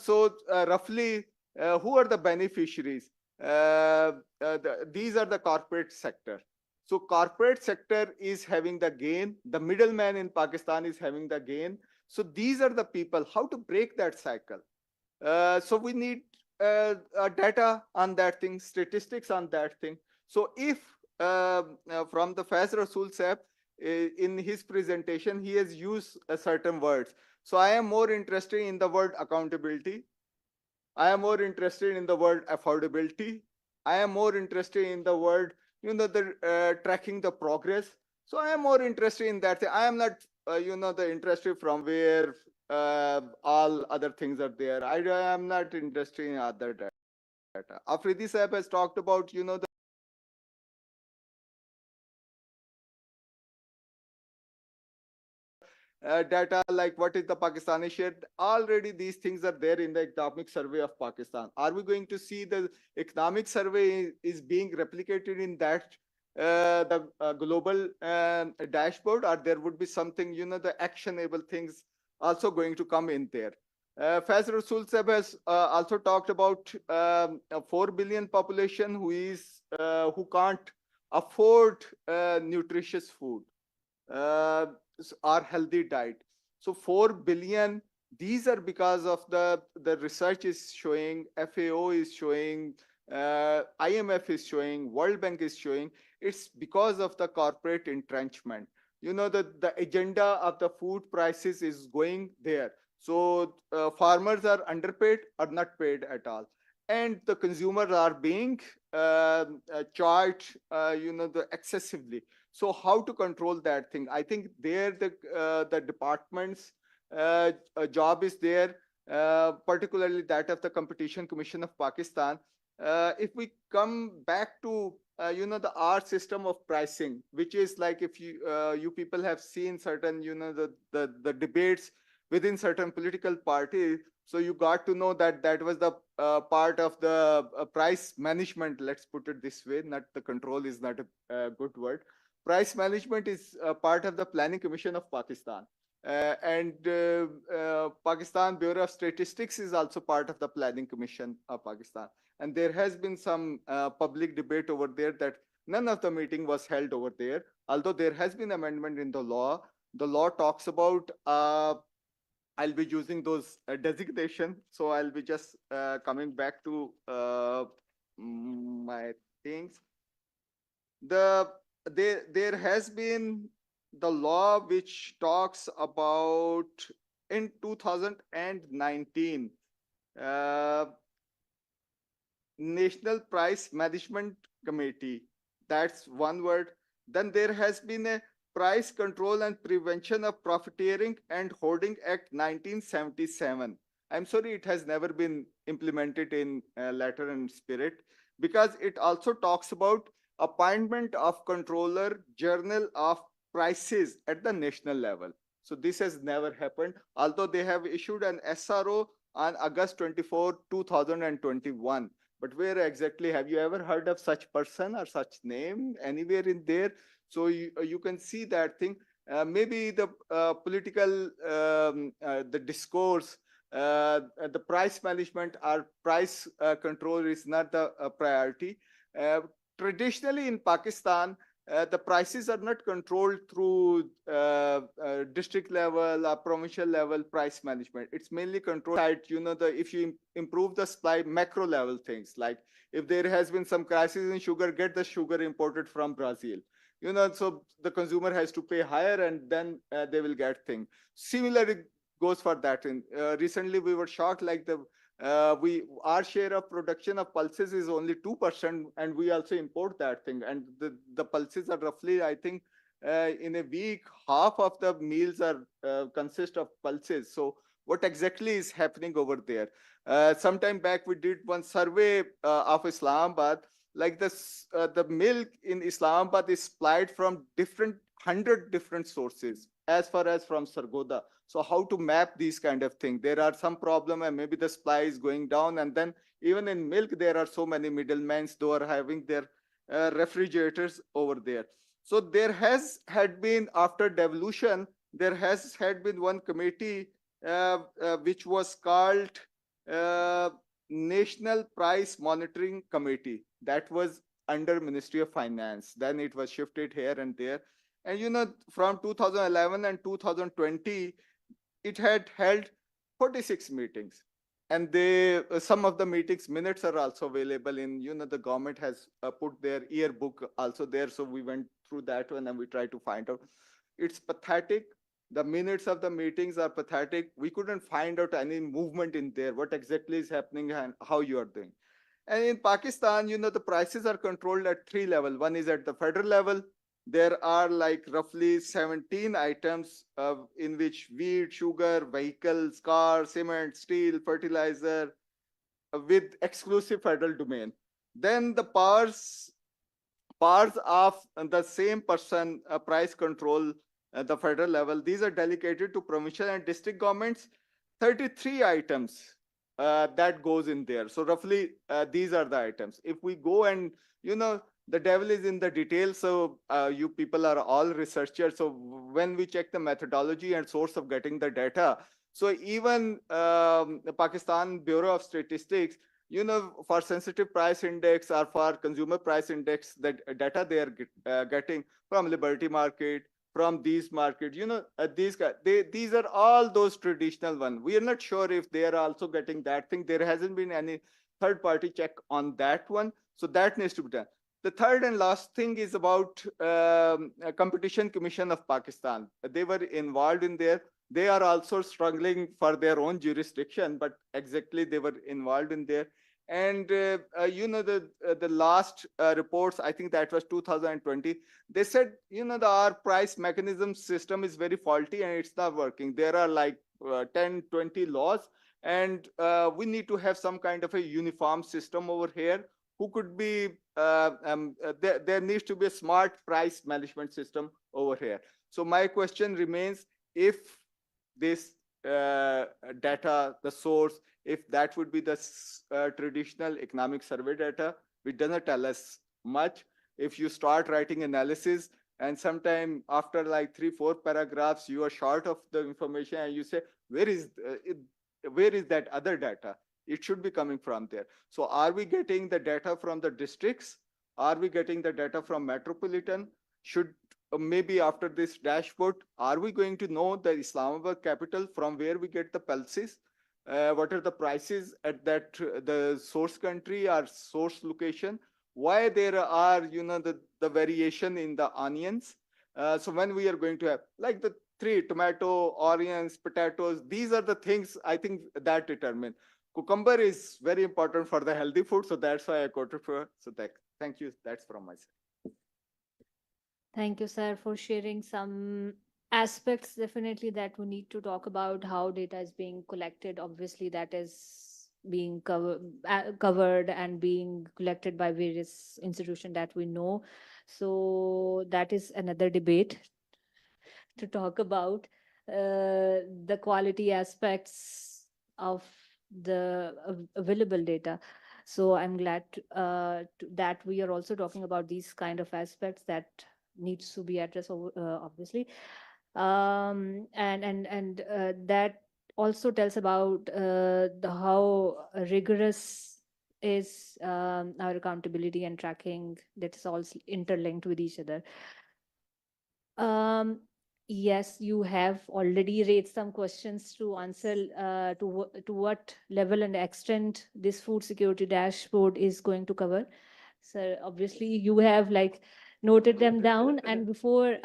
So roughly, who are the beneficiaries? These are the corporate sector. So corporate sector is having the gain. The middleman in Pakistan is having the gain. So these are the people. How to break that cycle? So we need data on that thing, statistics on that thing. So if from the Faiz Rasool Sahib, in his presentation, he has used certain words. So I am more interested in the word accountability. I am more interested in the word affordability. I am more interested in the word, tracking the progress. So I am more interested in that. I am not, the interested from where all other things are there. I am not interested in other data. Afridi Sahib has talked about, the data, like what is the Pakistani share. Already these things are there in the economic survey of Pakistan. Are we going to see the economic survey is being replicated in that the global dashboard, or there would be something, the actionable things also going to come in there. Faiz Rasool Sahib has also talked about a 4 billion population who can't afford nutritious food or healthy diet. So 4 billion, these are because of the research is showing, FAO is showing, IMF is showing, World Bank is showing, it's because of the corporate entrenchment. The agenda of the food prices is going there. So farmers are underpaid or not paid at all. And the consumers are being charged, excessively. So how to control that thing? I think there the department's job is there, particularly that of the Competition Commission of Pakistan. If we come back to the our system of pricing, which is like, if you people have seen certain the debates within certain political parties, so you got to know that that was the part of the price management. Let's put it this way. Not the control is not a good word. Price management is part of the Planning Commission of Pakistan. And Pakistan Bureau of Statistics is also part of the Planning Commission of Pakistan. And there has been some public debate over there that none of the meeting was held over there. Although there has been amendment in the law. The law talks about, I'll be using those designation. So I'll be just coming back to my things. There has been the law which talks about in 2019, National Price Management Committee. That's one word. Then there has been a Price Control and Prevention of Profiteering and Hoarding Act 1977. I'm sorry, it has never been implemented in letter and spirit, because it also talks about appointment of controller journal of prices at the national level. So this has never happened, although they have issued an SRO on August 24, 2021. But where exactly, have you ever heard of such person or such name anywhere in there? So you can see that thing. Maybe the political, the discourse, the price management or price control is not the priority. Traditionally in Pakistan, the prices are not controlled through district level or provincial level price management. It's mainly controlled at, if you improve the supply, macro level things, like if there has been some crisis in sugar, get the sugar imported from Brazil. So the consumer has to pay higher, and then they will get thing. Similarly goes for that. In recently we were shocked, like our share of production of pulses is only 2%, and we also import that thing. And the pulses are roughly, I think, in a week, half of the meals are consist of pulses. So what exactly is happening over there? Sometime back, we did one survey of Islamabad. Like this, the milk in Islamabad is supplied from 100 different sources, as far as from Sargodha. So how to map these kind of things? There are some problem, and maybe the supply is going down. And then even in milk, there are so many middlemen who are having their refrigerators over there. So there had been, after devolution, there had been one committee which was called National Price Monitoring Committee. That was under Ministry of Finance. Then it was shifted here and there. And from 2011 and 2020, it had held 46 meetings. And some of the meetings minutes are also available in, the government has put their yearbook also there. So we went through that one and we tried to find out. It's pathetic. The minutes of the meetings are pathetic. We couldn't find out any movement in there, what exactly is happening and how you are doing. And in Pakistan, the prices are controlled at 3 levels. One is at the federal level. There are like roughly 17 items in which wheat, sugar, vehicles, car, cement, steel, fertilizer, with exclusive federal domain. Then the powers of the same person, price control at the federal level, these are delegated to provincial and district governments. 33 items that goes in there. So roughly these are the items. If we go and the devil is in the details. So you people are all researchers. So when we check the methodology and source of getting the data, so even the Pakistan Bureau of Statistics, for sensitive price index or for consumer price index, that data they are getting from Liberty Market, from these market, these are all those traditional one. We are not sure if they are also getting that thing. There hasn't been any third party check on that one. So that needs to be done. The third and last thing is about Competition Commission of Pakistan. They were involved in there. They are also struggling for their own jurisdiction, but exactly they were involved in there. And the last reports, I think that was 2020. They said our price mechanism system is very faulty and it's not working. There are like 10, 20 laws, and we need to have some kind of a uniform system over here. Who could be there needs to be a smart price management system over here. So my question remains, if this data, the source, if that would be the traditional economic survey data, which doesn't tell us much. If you start writing analysis and sometime after like 3-4 paragraphs, you are short of the information and you say, where is that other data? It should be coming from there. So are we getting the data from the districts? Are we getting the data from metropolitan? Should maybe after this dashboard, are we going to know the Islamabad capital from where we get the pulses? What are the prices at that the source country or source location? Why there are the variation in the onions? So when we are going to have like the three tomato, onions, potatoes, these are the things I think that determine. Cucumber is very important for the healthy food, so that's why I quoted for. So thank you. That's from my side. Thank you, sir, for sharing some aspects definitely that we need to talk about how data is being collected. Obviously, that is being covered and being collected by various institutions that we know. So that is another debate to talk about the quality aspects of the available data. So I'm glad that we are also talking about these kind of aspects that needs to be addressed, obviously. And that also tells about how rigorous is our accountability and tracking that is all interlinked with each other. Yes, you have already raised some questions to answer to what level and extent this food security dashboard is going to cover. So obviously you have like noted them down, and before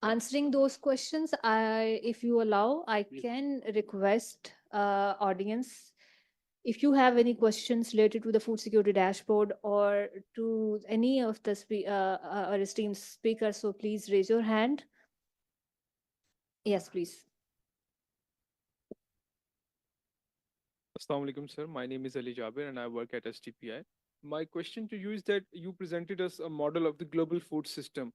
answering those questions, if you allow, I can request audience, if you have any questions related to the food security dashboard or to any of the our esteemed speakers, so please raise your hand. Yes, please. Assalamu alaikum, sir. My name is Ali Jabir and I work at STPI. My question to you is that you presented us a model of the global food system.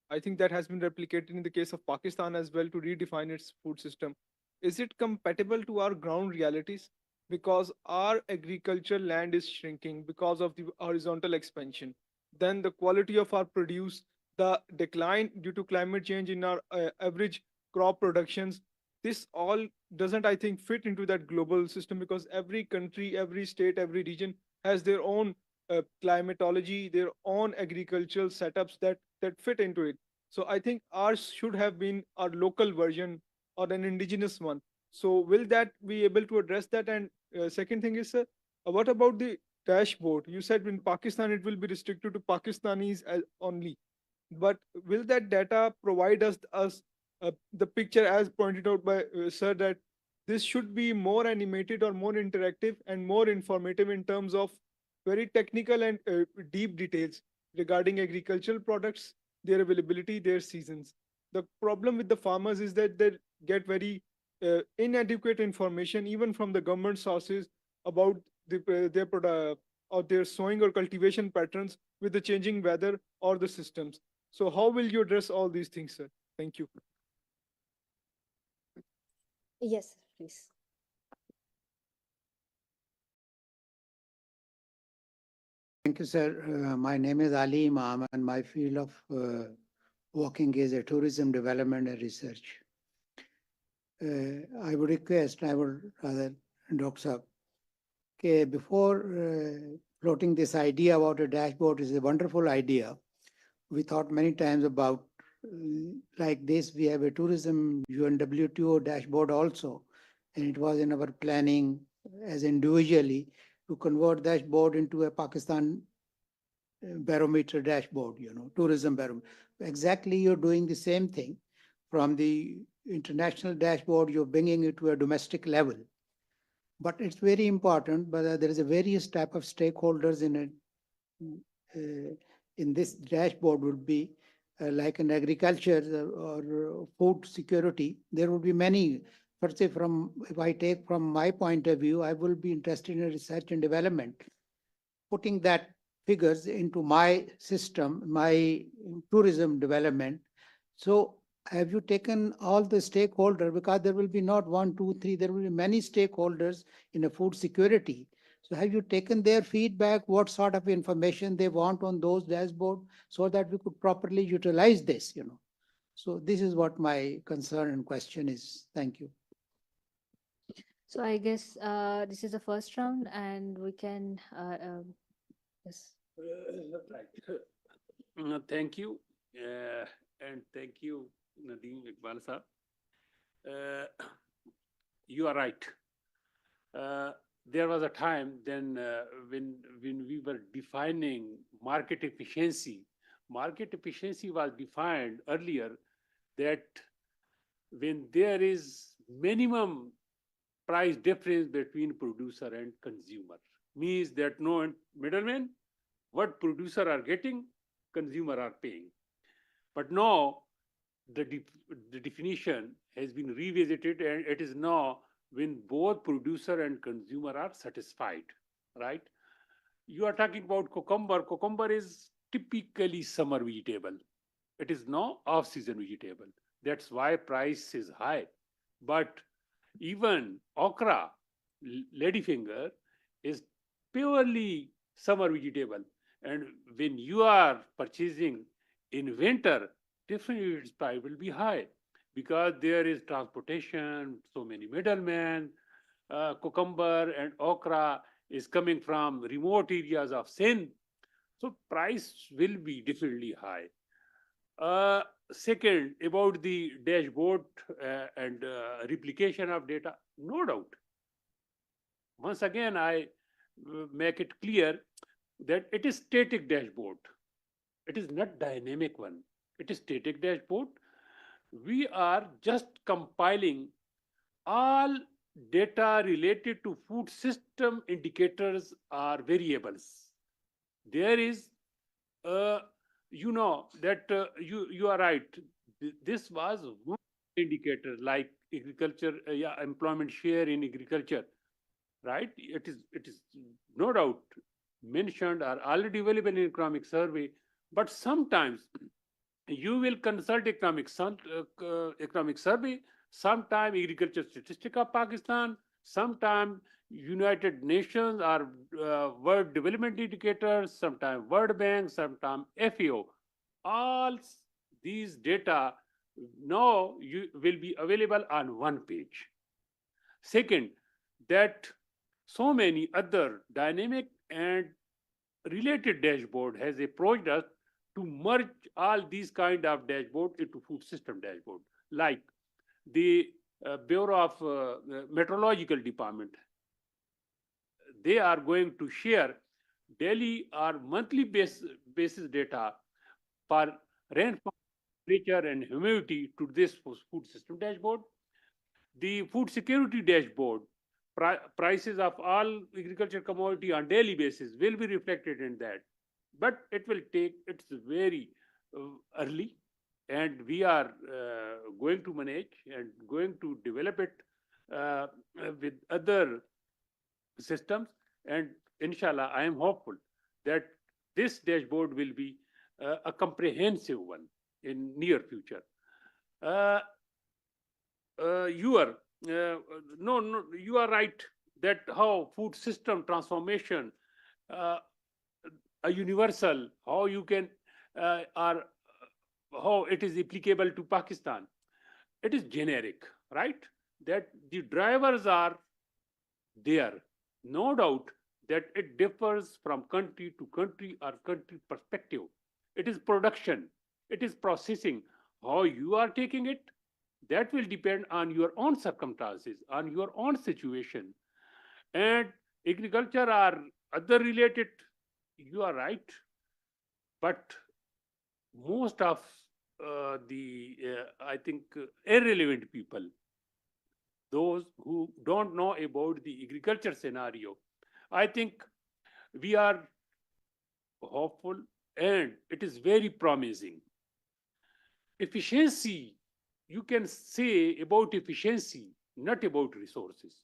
I think that has been replicated in the case of Pakistan as well to redefine its food system. Is it compatible to our ground realities? Because our agricultural land is shrinking because of the horizontal expansion. Then the quality of our produce, the decline due to climate change in our average crop productions, this all doesn't, I think, fit into that global system, because every country, every state, every region has their own climatology, their own agricultural setups that fit into it. So I think ours should have been our local version or an indigenous one. So will that be able to address that? And second thing is, what about the dashboard? You said in Pakistan it will be restricted to Pakistanis only, but will that data provide us the picture as pointed out by sir, that this should be more animated or more interactive and more informative in terms of very technical and deep details regarding agricultural products, their availability, their seasons. The problem with the farmers is that they get very inadequate information even from the government sources about their product or their sowing or cultivation patterns with the changing weather or the systems. So how will you address all these things, sir? Thank you. Yes, please. Thank you, sir. My name is Ali Imam, and my field of working is a tourism development and research. I would request, I would rather, Dr. Saab, okay, before floating this idea about a dashboard is a wonderful idea. We thought many times about like this. We have a tourism UNWTO dashboard also, and it was in our planning as individually to convert dashboard into a Pakistan barometer dashboard, tourism barometer. Exactly, you're doing the same thing. From the international dashboard, you're bringing it to a domestic level. But it's very important, but there is a various type of stakeholders in it. In this dashboard would be like in agriculture or food security. There would be many. First, if I take from my point of view, I will be interested in research and development. Putting that figures into my system, my tourism development. So have you taken all the stakeholders, because there will be not one, two, three, there will be many stakeholders in a food security. So have you taken their feedback, what sort of information they want on those dashboard, so that we could properly utilize this, So this is what my concern and question is. Thank you. So I guess this is the first round, and we can yes. Right. Thank you, and thank you, Nadeem Iqbal Sahab. You are right. There was a time then when we were defining market efficiency. Market efficiency was defined earlier that when there is minimum price difference between producer and consumer, means that no middleman, what producer are getting, consumer are paying. But now the definition has been revisited, and it is now when both producer and consumer are satisfied, right? You are talking about cucumber. Cucumber is typically summer vegetable. It is now off-season vegetable. That's why price is high. But even okra, ladyfinger, is purely summer vegetable. And when you are purchasing in winter, definitely its price will be high because there is transportation, so many middlemen. Cucumber and okra is coming from remote areas of Sindh. So price will be definitely high. Second, about the dashboard and replication of data, no doubt. Once again, I make it clear that it is static dashboard. It is not dynamic one. It is static dashboard. We are just compiling all data related to food system indicators or variables. There is, that you are right. This was one indicator like agriculture, employment share in agriculture, right? It is no doubt mentioned or already available in economic survey, but sometimes you will consult economic survey, sometime agriculture statistic of Pakistan, sometime United Nations or World Development Indicators, sometime World Bank, sometime FAO. All these data now will be available on one page. Second, that so many other dynamic and related dashboard has approached us to merge all these kind of dashboard into food system dashboard, like the Bureau of Meteorological Department. They are going to share daily or monthly basis data for rainfall, temperature, and humidity to this food system dashboard. The food security dashboard, prices of all agriculture commodity on daily basis will be reflected in that. But it will take, it's very early, and we are going to manage and going to develop it with other systems. And inshallah, I am hopeful that this dashboard will be a comprehensive one in near future. You are you are right that how food system transformation a universal, how you can, or how it is applicable to Pakistan. It is generic, right? That the drivers are there. No doubt that it differs from country to country or country perspective. It is production, it is processing. How you are taking it, that will depend on your own circumstances, on your own situation. And agriculture or other related, you are right. But most of I think, irrelevant people, those who don't know about the agriculture scenario, I think we are hopeful and it is very promising. Efficiency, you can say about efficiency, not about resources.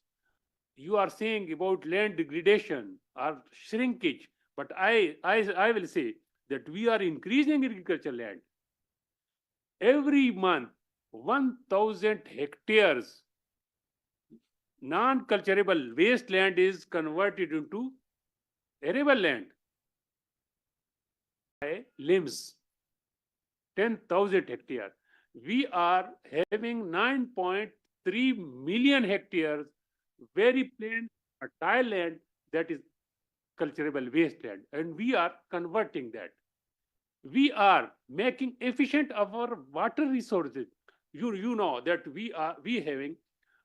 You are saying about land degradation or shrinkage, but I will say that we are increasing agricultural land. Every month, 1,000 hectares non-culturable wasteland is converted into arable land. Limbs, 10,000 hectares. We are having 9.3 million hectares very plain fertile land that is culturable wasteland, and we are converting that. We are making efficient our water resources. You know that we having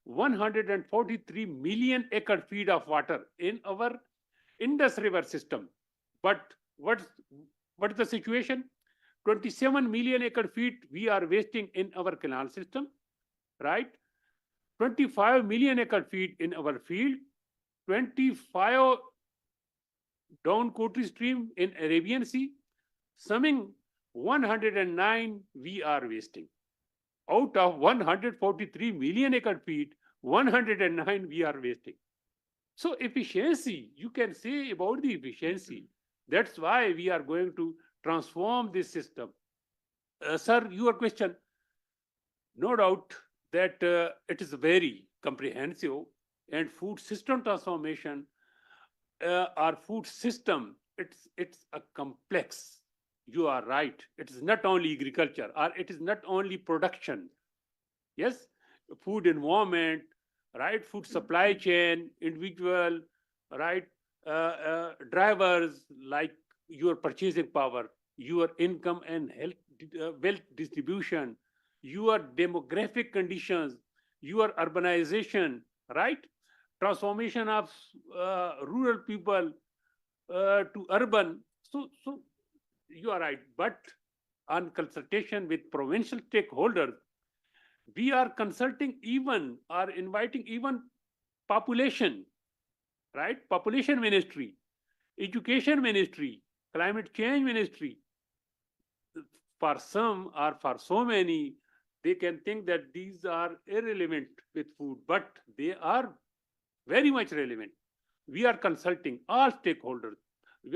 143 million acre feet of water in our Indus River system. But what is the situation? 27 million acre feet we are wasting in our canal system, right? 25 million acre feet in our field, 25 down Kotri stream in Arabian Sea, summing 109 we are wasting. Out of 143 million acre feet, 109 we are wasting. So efficiency, you can say about the efficiency. That's why we are going to transform this system. Sir, your question, no doubt that it is very comprehensive, and food system transformation, our food system, it's a complex. You are right. It is not only agriculture, or it is not only production. Yes, food environment, right? Food supply chain, individual, right? Drivers like your purchasing power, your income and health, wealth distribution, your demographic conditions, your urbanization, right? Transformation of rural people to urban. So you are right. But on consultation with provincial stakeholders, we are consulting even or inviting even population, right? Population ministry, education ministry, climate change ministry. For some or for so many, they can think that these are irrelevant with food, but they are very much relevant. We are consulting all stakeholders.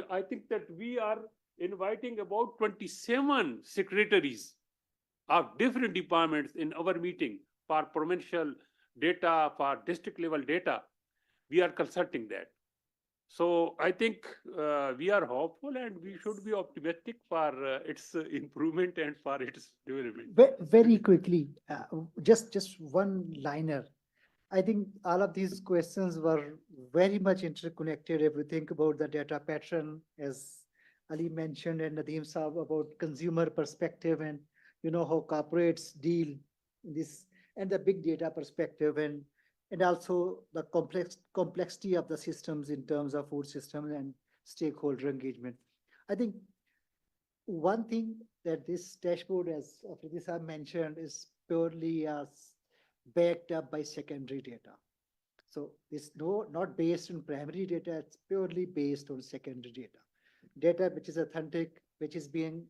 I think that we are inviting about 27 secretaries of different departments in our meeting for provincial data, for district level data. We are consulting that. So I think we are hopeful and we should be optimistic for its improvement and for its development. Very quickly, just one liner. I think all of these questions were very much interconnected. If we think about the data pattern, as Ali mentioned, and Nadeem Saab about consumer perspective, and how corporates deal in this, and the big data perspective, and also the complexity of the systems in terms of food systems and stakeholder engagement. I think one thing that this dashboard, as Afridi Saab mentioned, is purely backed up by secondary data. So it's not based on primary data, it's purely based on secondary data. Data which is authentic, which is being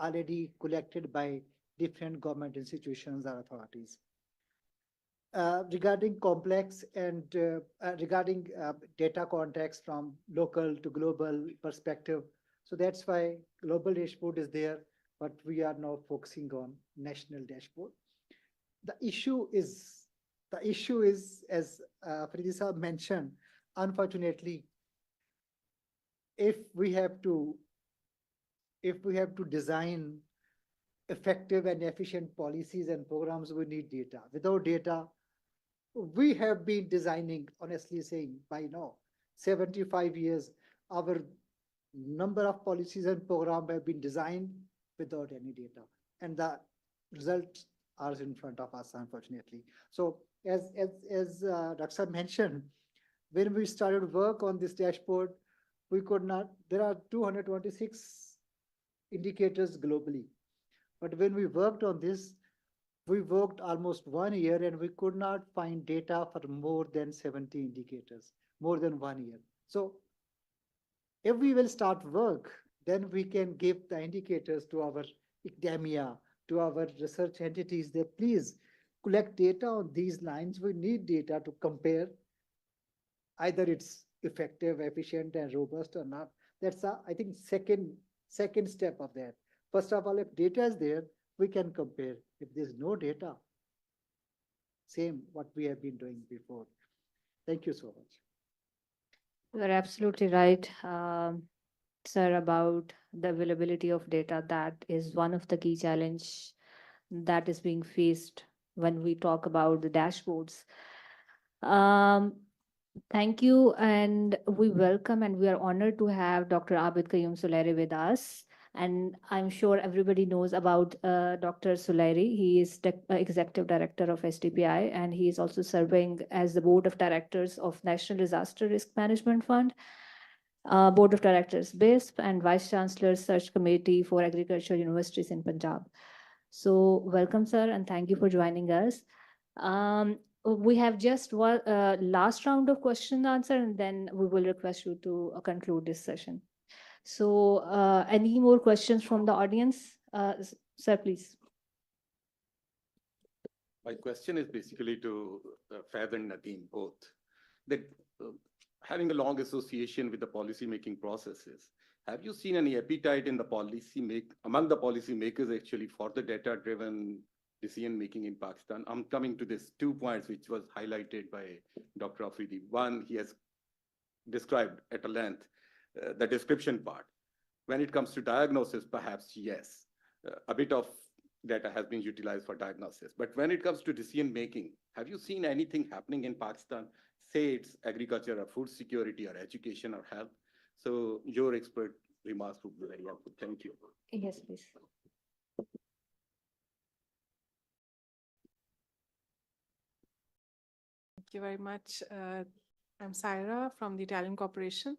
already collected by different government institutions or authorities. Regarding complex and regarding data context from local to global perspective. So that's why global dashboard is there, but we are now focusing on national dashboard. The issue is, as Afridi Saab mentioned, unfortunately, if we have to design effective and efficient policies and programs, we need data. Without data, we have been designing, honestly saying, by now 75 years, our number of policies and programs have been designed without any data, and the results are in front of us, unfortunately. So as Dr. mentioned, when we started work on this dashboard, we could not, there are 226 indicators globally. But when we worked on this, we worked almost 1 year and we could not find data for more than 70 indicators, more than 1 year. So if we will start work, then we can give the indicators to our academia, to our research entities that please collect data on these lines. We need data to compare either it's effective, efficient, and robust or not. That's I think second step of that. First of all, if data is there, we can compare. If there's no data, same what we have been doing before. Thank you so much. You are absolutely right, sir, about the availability of data. That is one of the key challenge that is being faced when we talk about the dashboards. Thank you, and we welcome and we are honored to have Dr. Abid Qayyum Suleiri with us. And I'm sure everybody knows about Dr. Suleiri. He is the Executive Director of SDPI, and he is also serving as the Board of Directors of National Disaster Risk Management Fund, Board of Directors BISP, and Vice Chancellor Search Committee for Agriculture Universities in Punjab. So welcome, sir, and thank you for joining us. We have just one last round of question and answer, and then we will request you to conclude this session. So any more questions from the audience? Sir, please. My question is basically to Faiz and Nadeem both. That having a long association with the policy-making processes, have you seen any appetite in the among the policymakers actually for the data-driven decision-making in Pakistan? I'm coming to this 2 points which was highlighted by Dr. Afridi. One, he has described at a length the description part. When it comes to diagnosis, perhaps yes, a bit of data has been utilized for diagnosis. But when it comes to decision-making, have you seen anything happening in Pakistan? Say it's agriculture or food security or education or health. So your expert remarks would be very helpful. Thank you. Yes, please. Thank you very much. I'm Saira from the Italian Corporation,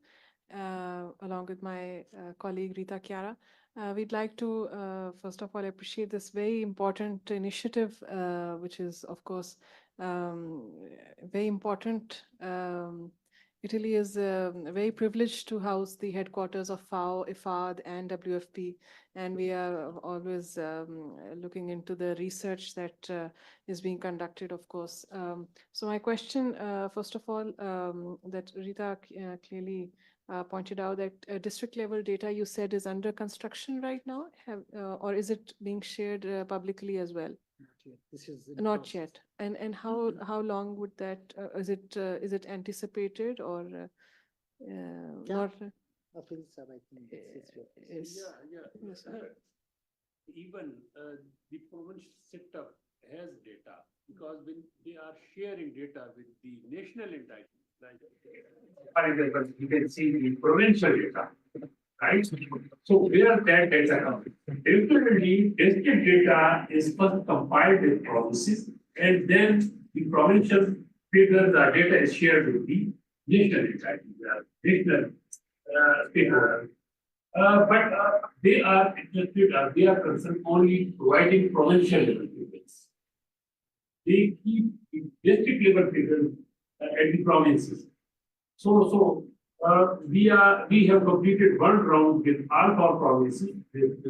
along with my colleague Rita Chiara. We'd like to, first of all, appreciate this very important initiative, which is, of course, very important. Italy is very privileged to house the headquarters of FAO, IFAD, and WFP, and we are always looking into the research that is being conducted, of course. So my question, first of all, that Rita clearly pointed out that district level data you said is under construction right now, or is it being shared publicly as well? Not yet. This is in Not process. yet. And how long would that, is it anticipated or not? Afil sir, I think it's your question. Is- Yes, sir. Even the provincial sector has data because when they are sharing data with the national entity, like For example, you can see the provincial data, right? So where that data comes? Definitely, district data is first compiled with provinces, and then the provincial figures, the data is shared with the national entity, national figure. But they are interested, they are concerned only providing provincial level figures. They keep the district level figures at the provinces. So we have completed one round with all four provinces with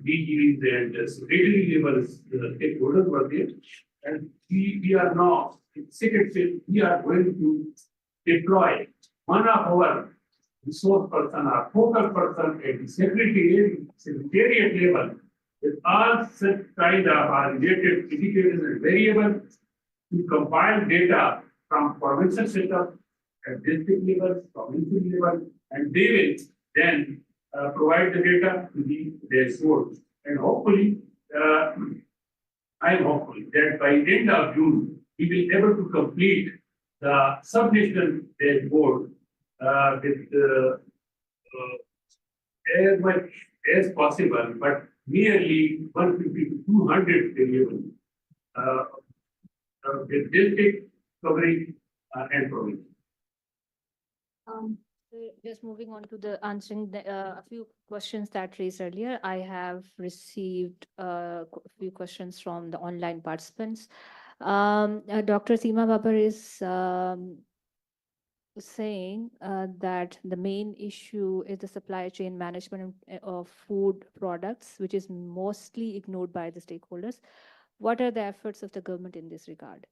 DGs and secretary level stakeholders were there, and we are now in second phase. We are going to deploy one of our resource person or focal person at the secretariat level with all such kind of related indicators and variables to compile data from provincial setup at district level, provincial level, And they will then provide the data to the dashboard. And hopefully, I am hopeful that by end of June, we will be able to complete the sub-national dashboard with as much as possible, but nearly 150 to 200 variables with district coverage and province. Just moving on to the answering a few questions that raised earlier. I have received a few questions from the online participants. Dr. Seema Babar is saying that the main issue is the supply chain management of food products, which is mostly ignored by the stakeholders. What are the efforts of the government in this regard?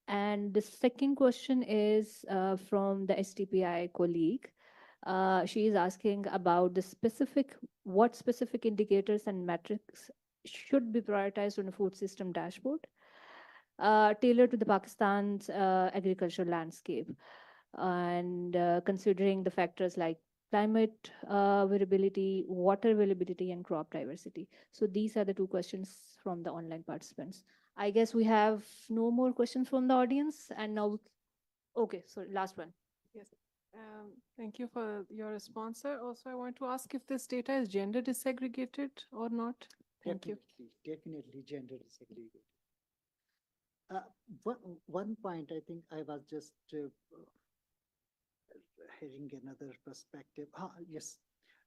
And the second question is from the STPI colleague. She is asking about what specific indicators and metrics should be prioritized on a food system dashboard, tailored to the Pakistan's agricultural landscape, and considering the factors like climate variability, water availability, and crop diversity. So these are the two questions from the online participants. I guess we have no more questions from the audience, and now, okay, so last one. Yes. Thank you for your response, sir. Also, I want to ask if this data is gender disaggregated or not. Thank you. Definitely gender disaggregated. One point I think I was just hearing another perspective. Yes,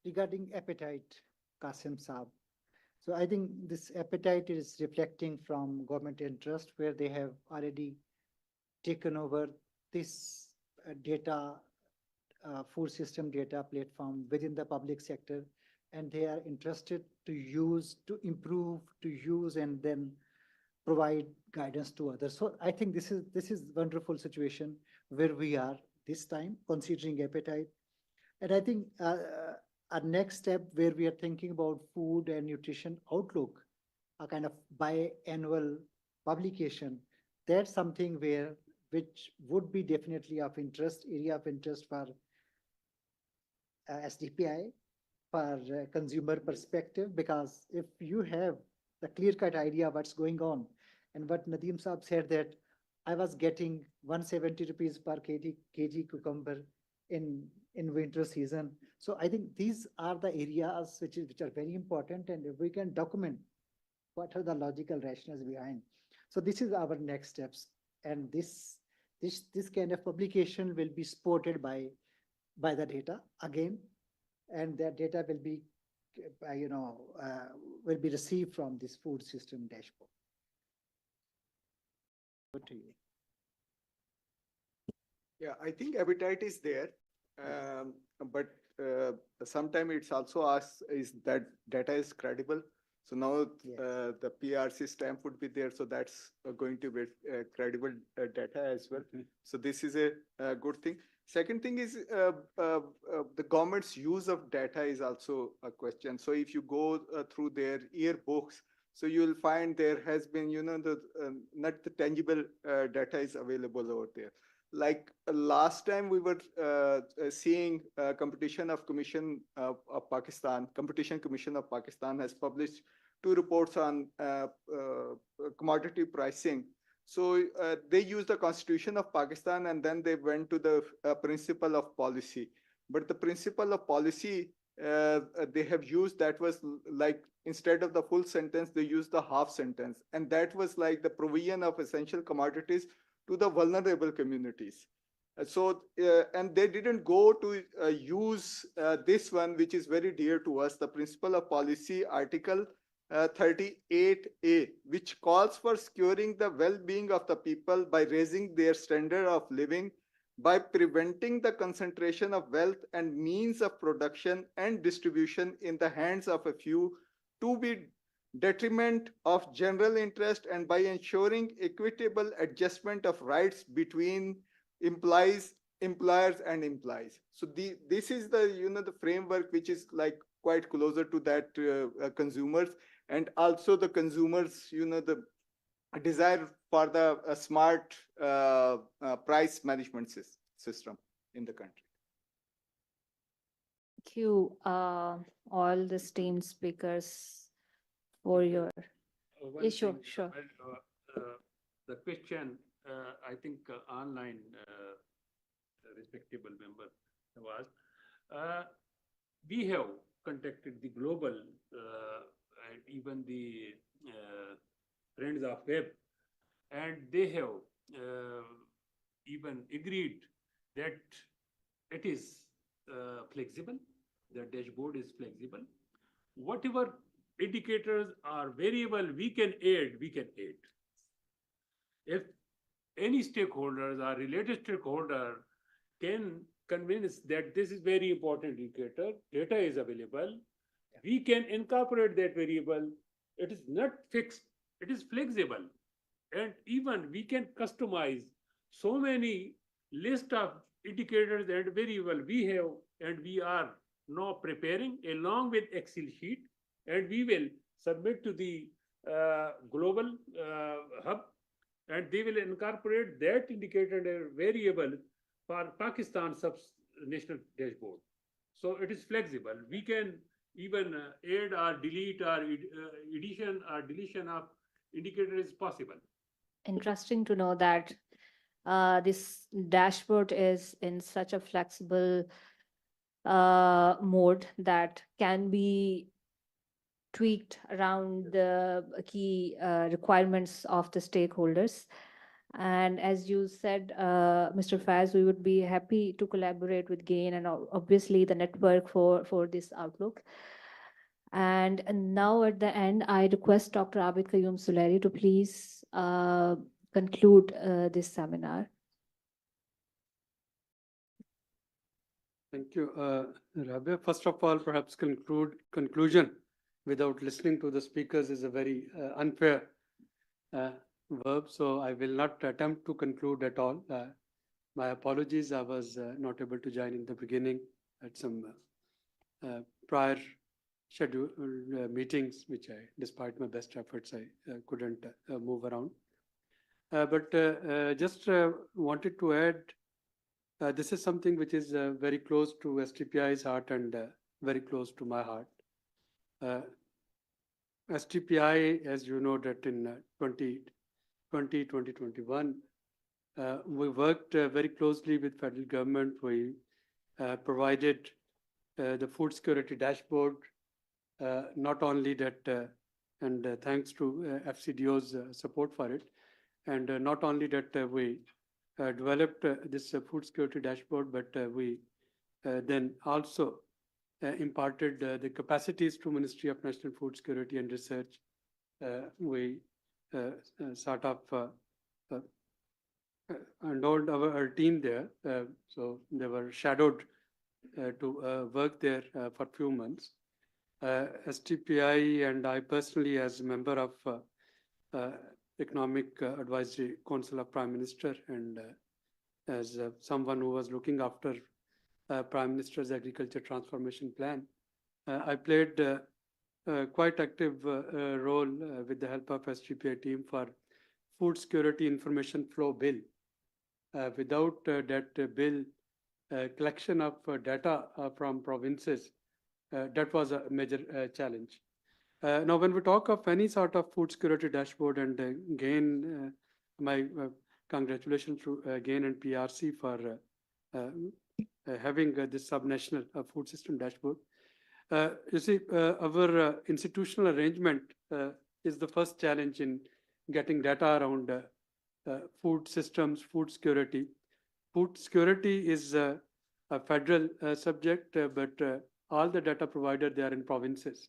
regarding appetite, Qasim Saab. So I think this appetite is reflecting from government interest, where they have already taken over this data, food system data platform within the public sector, and they are interested to use, to improve, to use, and then provide guidance to others. So I think this is wonderful situation where we are this time, considering appetite. And I think our next step, where we are thinking about food and nutrition outlook, a kind of biannual publication, that's something which would be definitely of interest, area of interest for SDPI, for consumer perspective, because if you have the clear-cut idea what's going on, and what Nadeem Saab said, that I was getting 170 rupees per kg cucumber in winter season. So I think these are the areas which are very important, and if we can document what are the logical rationales behind. So this is our next steps, and this kind of publication will be supported by the data again, and that data will be will be received from this food system dashboard. Over to you. Yeah, I think appetite is there, but sometimes it's also asked, is that data is credible? So now Yes. the PRC stamp would be there, so that's going to be credible data as well. So this is a good thing. Second thing is the government's use of data is also a question. So if you go through their yearbooks, so you will find there has been, not the tangible data is available over there. Like last time we were seeing Competition Commission of Pakistan has published 2 reports on commodity pricing. So they used the Constitution of Pakistan, and then they went to the principle of policy. But the principle of policy they have used, that was like, instead of the full sentence, they used the half sentence. And that was like the provision of essential commodities to the vulnerable communities. So, and they didn't go to use this one, which is very dear to us, the principle of policy, Article 38A, which calls for securing the well-being of the people by raising their standard of living, by preventing the concentration of wealth and means of production and distribution in the hands of a few, to be detriment of general interest, and by ensuring equitable adjustment of rights between employers and employees. So this is the the framework which is like quite closer to that consumers, and also the consumers the desire for the smart price management system in the country. Thank you, all the esteemed speakers for your, One yeah, sure, thing, sure. The question, I think online respectable member was, we have contacted the global and even the friends of web, and they have even agreed that it is flexible, the dashboard is flexible. Whatever indicators are variable, we can add, we can add. If any stakeholders or related stakeholder can convince that this is very important indicator, data is available, we can incorporate that variable. It is not fixed, it is flexible. And even we can customize so many list of indicators and variable we have, and we are now preparing along with Excel sheet, and we will submit to the global hub, and they will incorporate that indicator and variable for Pakistan national dashboard. So it is flexible. We can even add or delete or addition or deletion of indicator is possible. Interesting to know that this dashboard is in such a flexible mode that can be tweaked around the key requirements of the stakeholders. And as you said, Mr. Faz, we would be happy to collaborate with GAIN and obviously the network for this outlook. And now at the end, I request Dr. Abid Qayyum Suleri to please conclude this seminar. Thank you, Rabia. First of all, perhaps conclusion without listening to the speakers is a very unfair verb. So I will not attempt to conclude at all. My apologies. I was not able to join in the beginning at some prior scheduled meetings, which I, despite my best efforts, I couldn't move around. But just wanted to add, this is something which is very close to STPI's heart and very close to my heart. STPI, as you know, that in 2021, we worked very closely with federal government. We provided the food security dashboard, not only that, and thanks to FCDO's support for it, and not only that we developed this food security dashboard, but we then also imparted the capacities to Ministry of National Food Security and Research. We sort of enrolled our team there, so they were shadowed to work there for a few months. STPI and I personally, as a member of Economic Advisory Council of Prime Minister and as someone who was looking after Prime Minister's Agriculture Transformation Plan, I played quite active role with the help of STPI team for Food Security Information Flow Bill. Without that bill, collection of data from provinces, that was a major challenge. Now, when we talk of any sort of food security dashboard, and again, my congratulations to GAIN and PRC for having this subnational food system dashboard. You see, our institutional arrangement is the first challenge in getting data around food systems, food security. Food security is a federal subject, but all the data provided, they are in provinces.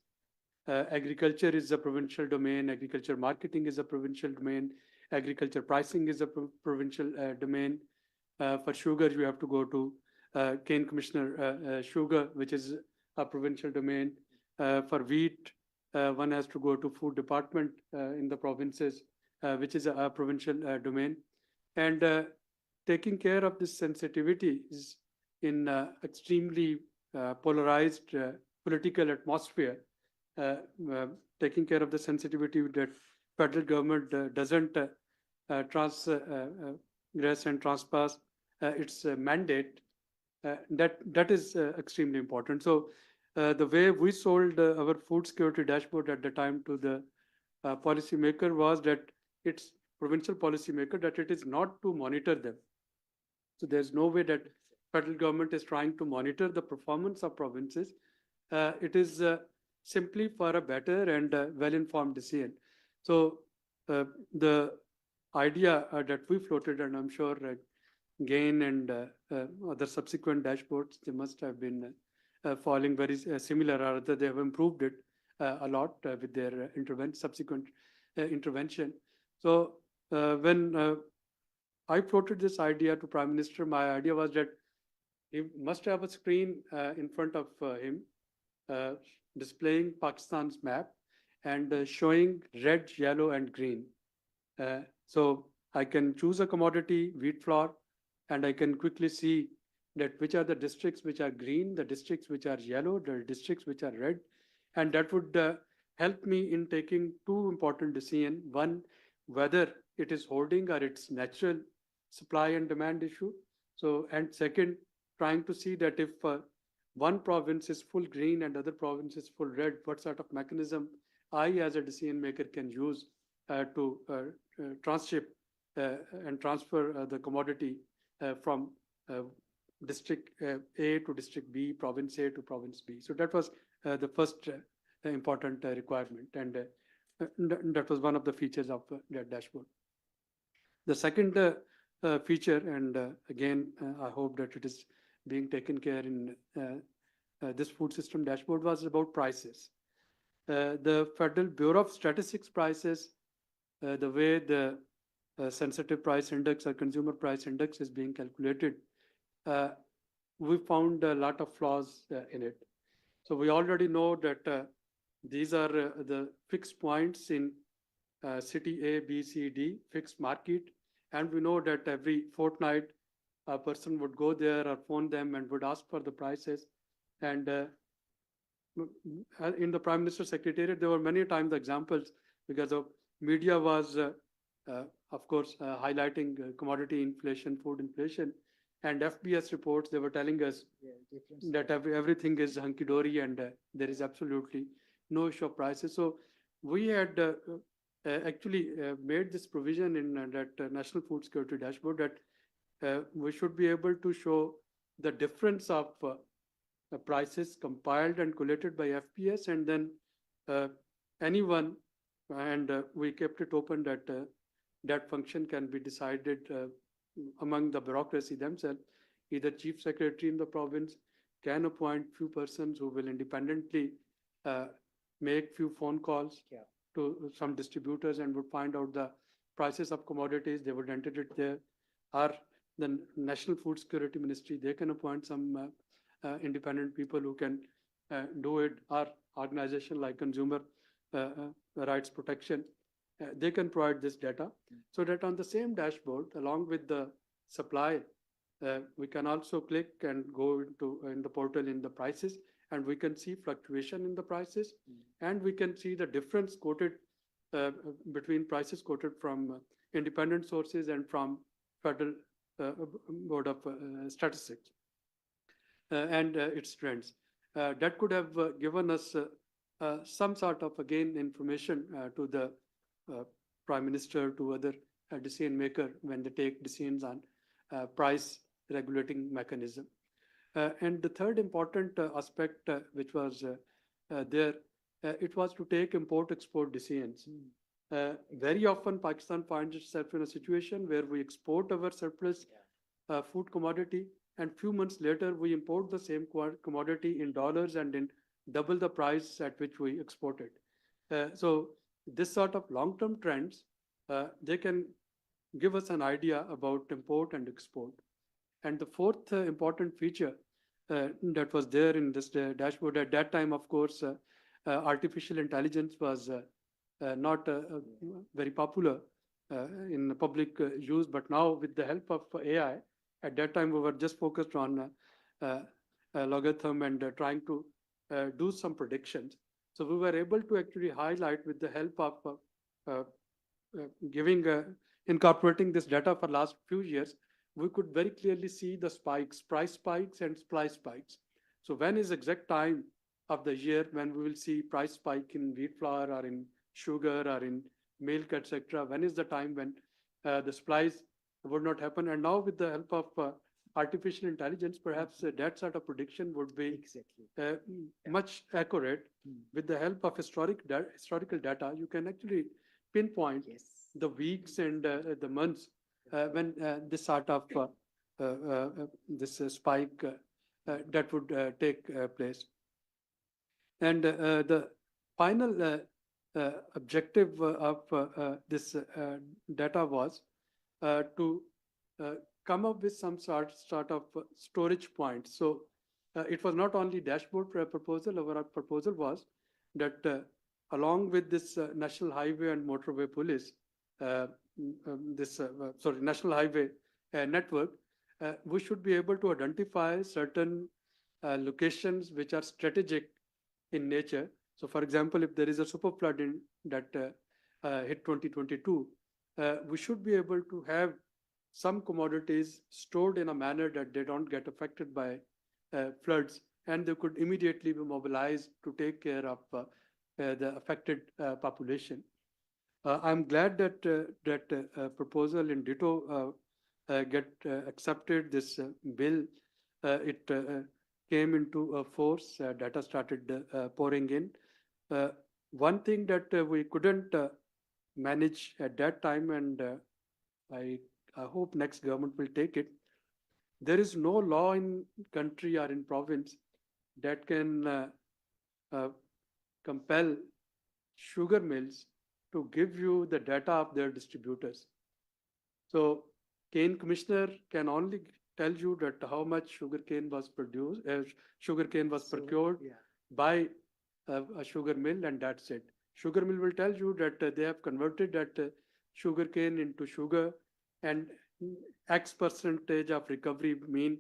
Agriculture is a provincial domain, agriculture marketing is a provincial domain, agriculture pricing is a provincial domain. For sugar, you have to go to Cane Commissioner Sugar, which is a provincial domain. For wheat, one has to go to Food Department in the provinces, which is a provincial domain. And taking care of this sensitivity is in extremely polarized political atmosphere. Taking care of the sensitivity that federal government doesn't transgress and transpass its mandate. that is extremely important. So the way we sold our food security dashboard at the time to the policymaker was that it's provincial policymaker that it is not to monitor them. So there's no way that federal government is trying to monitor the performance of provinces. It is simply for a better and well-informed decision. So the idea that we floated, and I'm sure GAIN and other subsequent dashboards, they must have been following very similar, or rather they have improved it a lot with their subsequent intervention. So when I floated this idea to Prime Minister, my idea was that he must have a screen in front of him displaying Pakistan's map and showing red, yellow, and green. So I can choose a commodity, wheat flour, and I can quickly see that which are the districts which are green, the districts which are yellow, the districts which are red. And that would help me in taking two important decisions. One, whether it is holding or it's natural supply and demand issue. So, and second, trying to see that if one province is full green and other province is full red, what sort of mechanism I as a decision maker can use to transship and transfer the commodity from district A to district B, province A to province B. So that was the first important requirement, and that was one of the features of that dashboard. The second feature, and again, I hope that it is being taken care in this food system dashboard, was about prices. The Federal Bureau of Statistics prices, the way the sensitive price index or consumer price index is being calculated, we found a lot of flaws in it. So we already know that these are the fixed points in city A, B, C, D, fixed market. And we know that every fortnight a person would go there or phone them and would ask for the prices. And in the Prime Minister's Secretariat, there were many times examples because of media was, of course, highlighting commodity inflation, food inflation. And FBS reports, they were telling us that everything is hunky-dory and there is absolutely no issue of prices. So we had actually made this provision in that National Food Security Dashboard that we should be able to show the difference of prices compiled and collated by FPS, and then anyone, and we kept it open that that function can be decided among the bureaucracy themselves. Either chief secretary in the province can appoint few persons who will independently make few phone calls to some distributors and would find out the prices of commodities. They would enter it there. Or the National Food Security Ministry, they can appoint some independent people who can do it, or organization like Consumer Rights Protection. They can provide this data so that on the same dashboard, along with the supply, we can also click and go into in the portal in the prices, and we can see fluctuation in the prices, and we can see the difference quoted between prices quoted from independent sources and from Federal Board of Statistics and its trends. That could have given us some sort of, again, information to the Prime Minister, to other decision maker when they take decisions on price regulating mechanism. And the third important aspect which was there, it was to take import-export decisions. Very often Pakistan finds itself in a situation where we export our surplus food commodity, and few months later we import the same commodity in dollars and in double the price at which we export it. So this sort of long-term trends, they can give us an idea about import and export. And the fourth important feature that was there in this dashboard at that time, of course, artificial intelligence was not very popular in public use, but now with the help of AI, at that time we were just focused on logarithm and trying to do some predictions. So we were able to actually highlight with the help of incorporating this data for last few years, we could very clearly see the spikes, price spikes and supply spikes. So when is exact time of the year when we will see price spike in wheat flour or in sugar or in milk, etc.? When is the time when the supplies would not happen? And now with the help of artificial intelligence, perhaps that sort of prediction would be Exactly. much accurate. With the help of historical data, you can actually pinpoint Yes. the weeks and the months when this sort of this spike that would take place. And the final objective of this data was to come up with some sort of storage point. So it was not only dashboard proposal. Our proposal was that along with this National Highway and Motorway Police, National Highway network, we should be able to identify certain locations which are strategic in nature. So for example, if there is a super flood in that hit 2022, we should be able to have some commodities stored in a manner that they don't get affected by floods, and they could immediately be mobilized to take care of the affected population. I'm glad that that proposal in ditto get accepted. This bill, it came into force. Data started pouring in. One thing that we couldn't manage at that time, and I hope next government will take it. There is no law in country or in province that can compel sugar mills to give you the data of their distributors. So cane commissioner can only tell you that how much sugarcane was produced, sugarcane was procured by a sugar mill, and that's it. Sugar mill will tell you that they have converted that sugarcane into sugar, and X percentage of recovery mean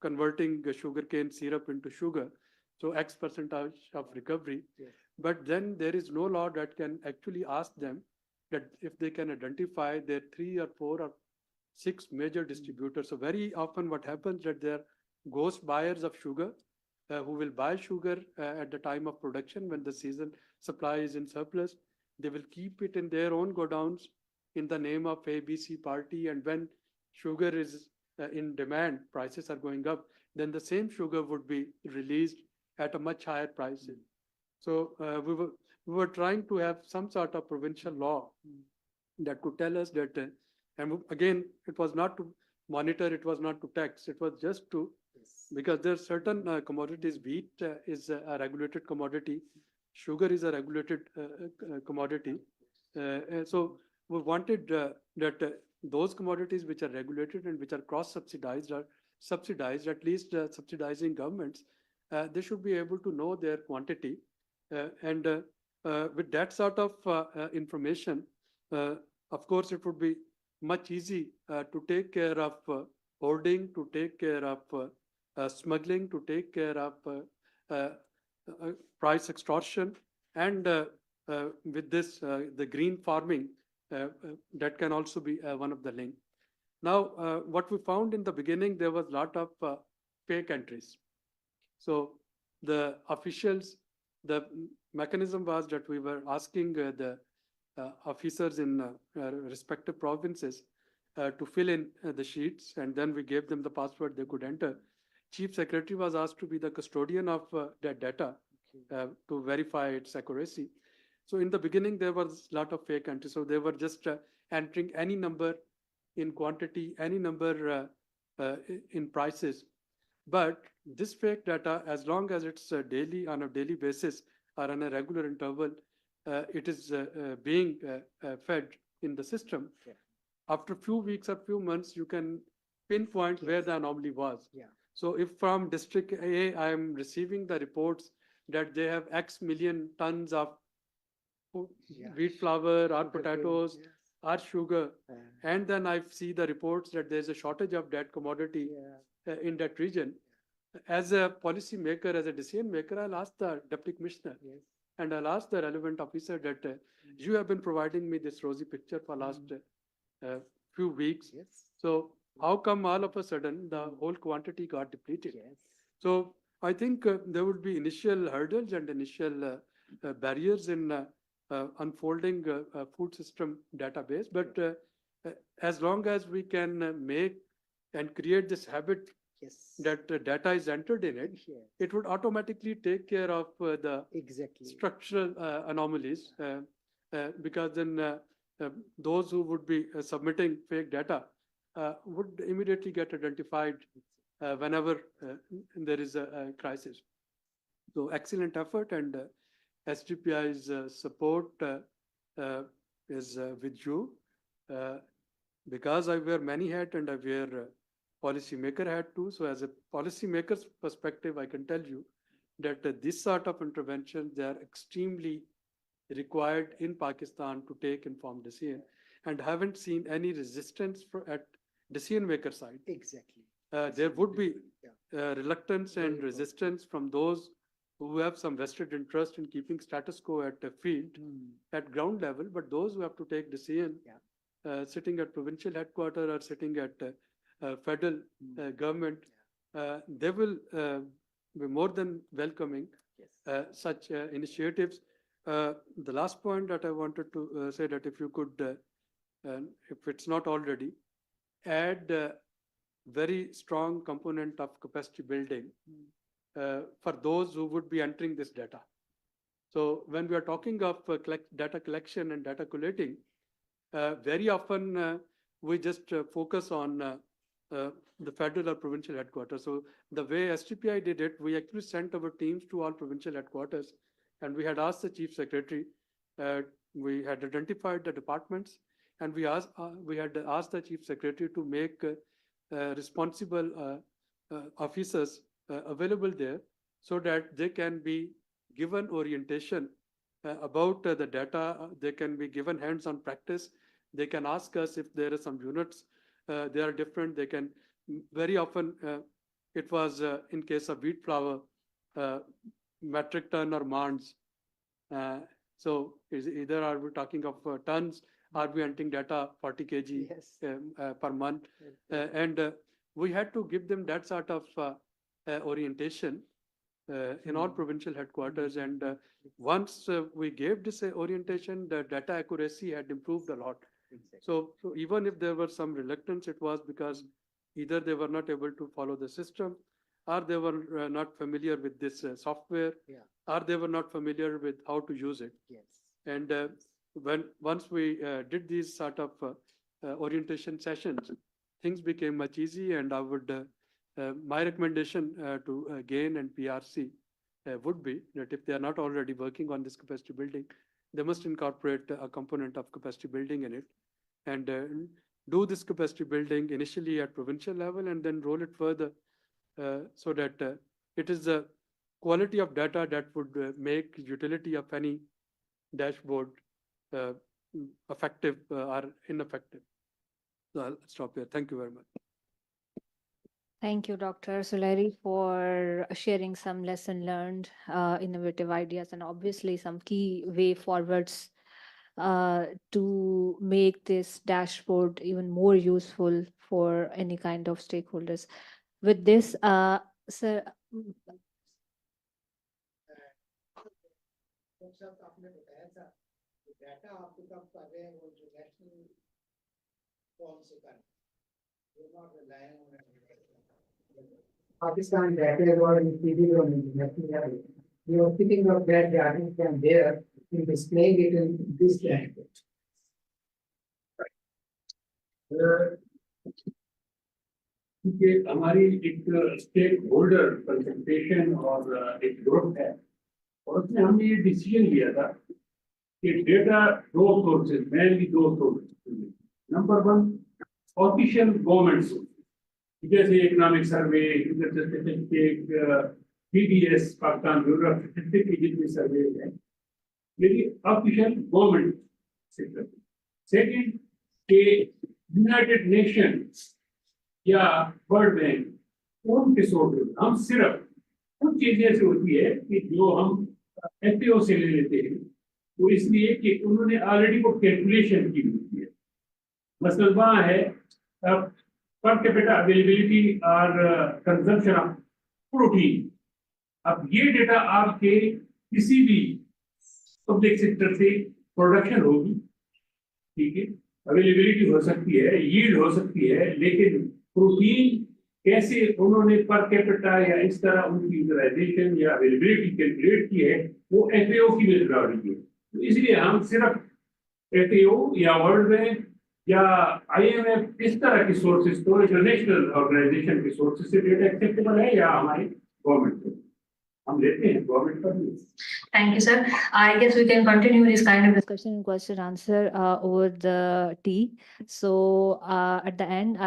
converting the sugarcane syrup into sugar. So X percentage of recovery. Yes. But then there is no law that can actually ask them that if they can identify their 3 or 4 or 6 major distributors. So very often what happens that there are ghost buyers of sugar who will buy sugar at the time of production when the season supply is in surplus. They will keep it in their own godowns in the name of ABC party, and when sugar is in demand, prices are going up, then the same sugar would be released at a much higher price. So we were trying to have some sort of provincial law that could tell us that, and again, it was not to monitor, it was not to tax, it was just to, because there are certain commodities. Wheat is a regulated commodity, sugar is a regulated commodity. So we wanted that those commodities which are regulated and which are cross-subsidized or subsidized, at least subsidizing governments, they should be able to know their quantity. And with that sort of information, of course, it would be much easy to take care of hoarding, to take care of smuggling, to take care of price extortion, and with this, the green farming, that can also be one of the link. Now, what we found in the beginning, there was a lot of fake entries. So the officials, the mechanism was that we were asking the officers in respective provinces to fill in the sheets, and then we gave them the password they could enter. Chief Secretary was asked to be the custodian of that data to verify its accuracy. So in the beginning, there was a lot of fake entries. So they were just entering any number in quantity, any number in prices. But this fake data, as long as it's daily, on a daily basis or on a regular interval, it is being fed in the system. Yeah. After a few weeks or few months, you can pinpoint where the anomaly was. Yeah. So if from district A, I am receiving the reports that they have X million tons of wheat flour or potatoes or sugar, and then I see the reports that there's a shortage of that commodity in that region. As a policy maker, as a decision maker, I'll ask the deputy commissioner and I'll ask the relevant officer that you have been providing me this rosy picture for last few weeks. So how come all of a sudden the whole quantity got depleted? Yes. So I think there would be initial hurdles and initial barriers in unfolding a food system database. But as long as we can make and create this habit Yes. that data is entered in it, Yes. it would automatically take care of the Exactly. structural anomalies, because then those who would be submitting fake data would immediately get identified whenever there is a crisis. So excellent effort, and SDPI's support is with you. Because I wear many hats and I wear policymaker hat too. So as a policymaker's perspective, I can tell you that this sort of intervention, they are extremely required in Pakistan to take informed decision, and haven't seen any resistance at decision maker side. Exactly. There would be Yeah. reluctance and Very important. resistance from those who have some vested interest in keeping status quo at the field, at ground level, but those who have to take decision, sitting at provincial headquarters or sitting at federal government, they will be more than welcoming such initiatives. The last point that I wanted to say, that if you could, if it's not already, add very strong component of capacity building for those who would be entering this data. So when we are talking of data collection and data collating, very often we just focus on the federal or provincial headquarters. So the way STPI did it, we actually sent our teams to all provincial headquarters, and we had asked the chief secretary, we had identified the departments, and we had asked the chief secretary to make responsible officers available there, so that they can be given orientation about the data. They can be given hands-on practice. They can ask us if there are some units, they are different. They can, very often, it was in case of wheat flour, metric ton or mands. So either are we talking of tons, are we entering data 40 kg per month? And we had to give them that sort of orientation in all provincial headquarters. And once we gave this orientation, the data accuracy had improved a lot. So even if there was some reluctance, it was because either they were not able to follow the system, or they were not familiar with this software, or they were not familiar with how to use it. And once we did these sort of orientation sessions, things became much easy. And I would, my recommendation to GAIN and PRC would be that if they are not already working on this capacity building, they must incorporate a component of capacity building in it, and do this capacity building initially at provincial level, and then roll it further, so that it is the quality of data that would make utility of any dashboard effective or ineffective. So I'll stop here. Thank you very much. Thank you, Dr. Suleri, for sharing some lesson learned, innovative ideas, and obviously some key way forwards to make this dashboard even more useful for any kind of stakeholders. With this, sir. Pakistan data is already feeding on international level. We are picking up that data from there and displaying it in this language. क्योंकि हमारी एक stake holder consultation और एक group है, और उसमें हमने ये डिसीजन लिया था कि डेटा दो सोर्सेज, मेनली दो sources. Number one, official government source, जैसे economic survey, PBS, Pakistan bureau of statistics की जितनी सर्वे है, लेकिन ऑफिशियल गवर्नमेंट सेक्टर। सेकंड, के यूनाइटेड नेशंस या वर्ल्ड बैंक उनके सोर्स हम सिर्फ कुछ चीजें ऐसी होती है कि जो हम FAO से ले लेते हैं, वो इसलिए कि उन्होंने ऑलरेडी वो कैलकुलेशन की होती है। मसलन वहाँ है per capita availability or consumption of protein. अब ये डेटा आपके किसी भी पब्लिक सेक्टर से प्रोडक्शन होगी, ठीक है, अवेलेबिलिटी हो सकती है, यील्ड हो सकती है, लेकिन प्रोटीन कैसे उन्होंने पर कैपिटा या इस तरह उनकी यूटिलाइजेशन या अवेलेबिलिटी कैलकुलेट की है, वो एफएओ की मेथोडोलॉजी है। तो इसलिए हम सिर्फ एफएओ या वर्ल्ड बैंक या आईएमएफ इस तरह की सोर्सेज तो इंटरनेशनल ऑर्गेनाइजेशन के सोर्सेज से डेटा एक्सेप्टेबल है या हमारी गवर्नमेंट को हम लेते हैं गवर्नमेंट का भी। Thank you, sir. I guess we can continue this kind of discussion and question answer over the tea. So at the end,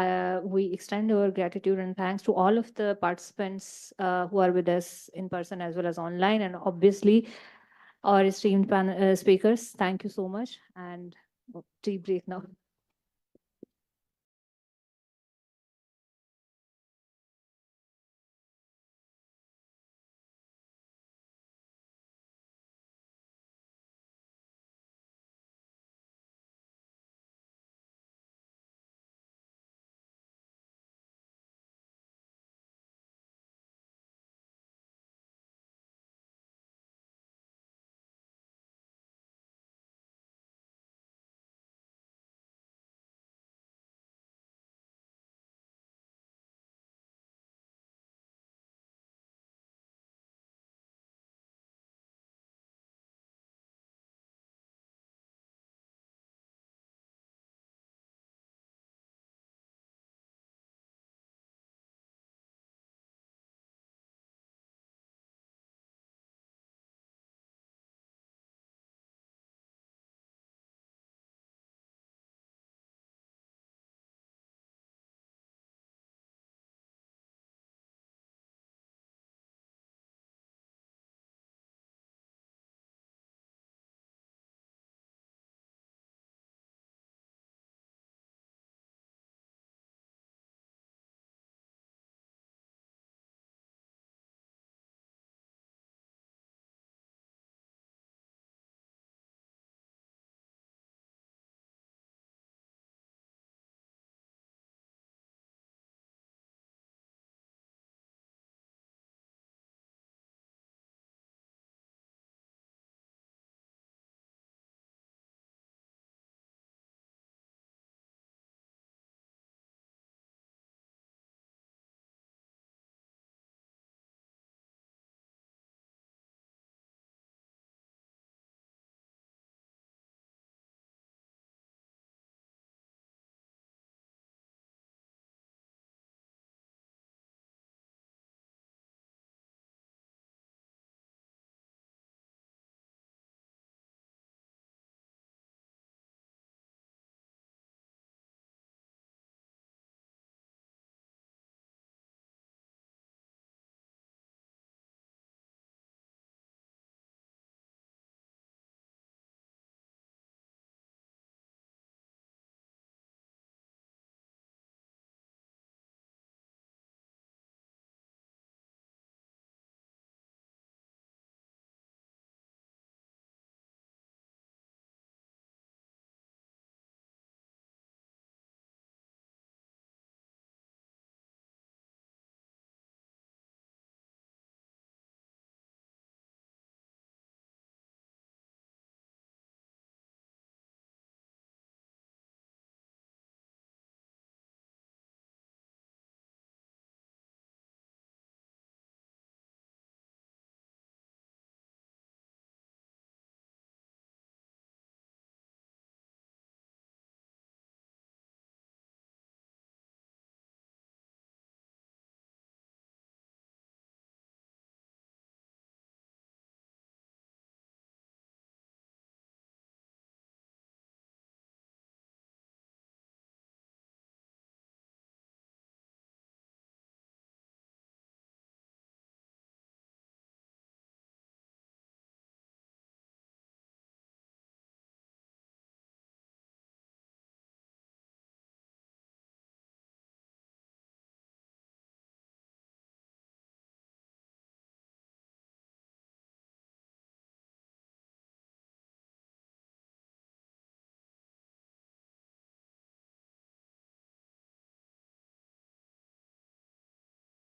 we extend our gratitude and thanks to all of the participants who are with us in person as well as online, and obviously our esteemed speakers. Thank you so much, and tea break now.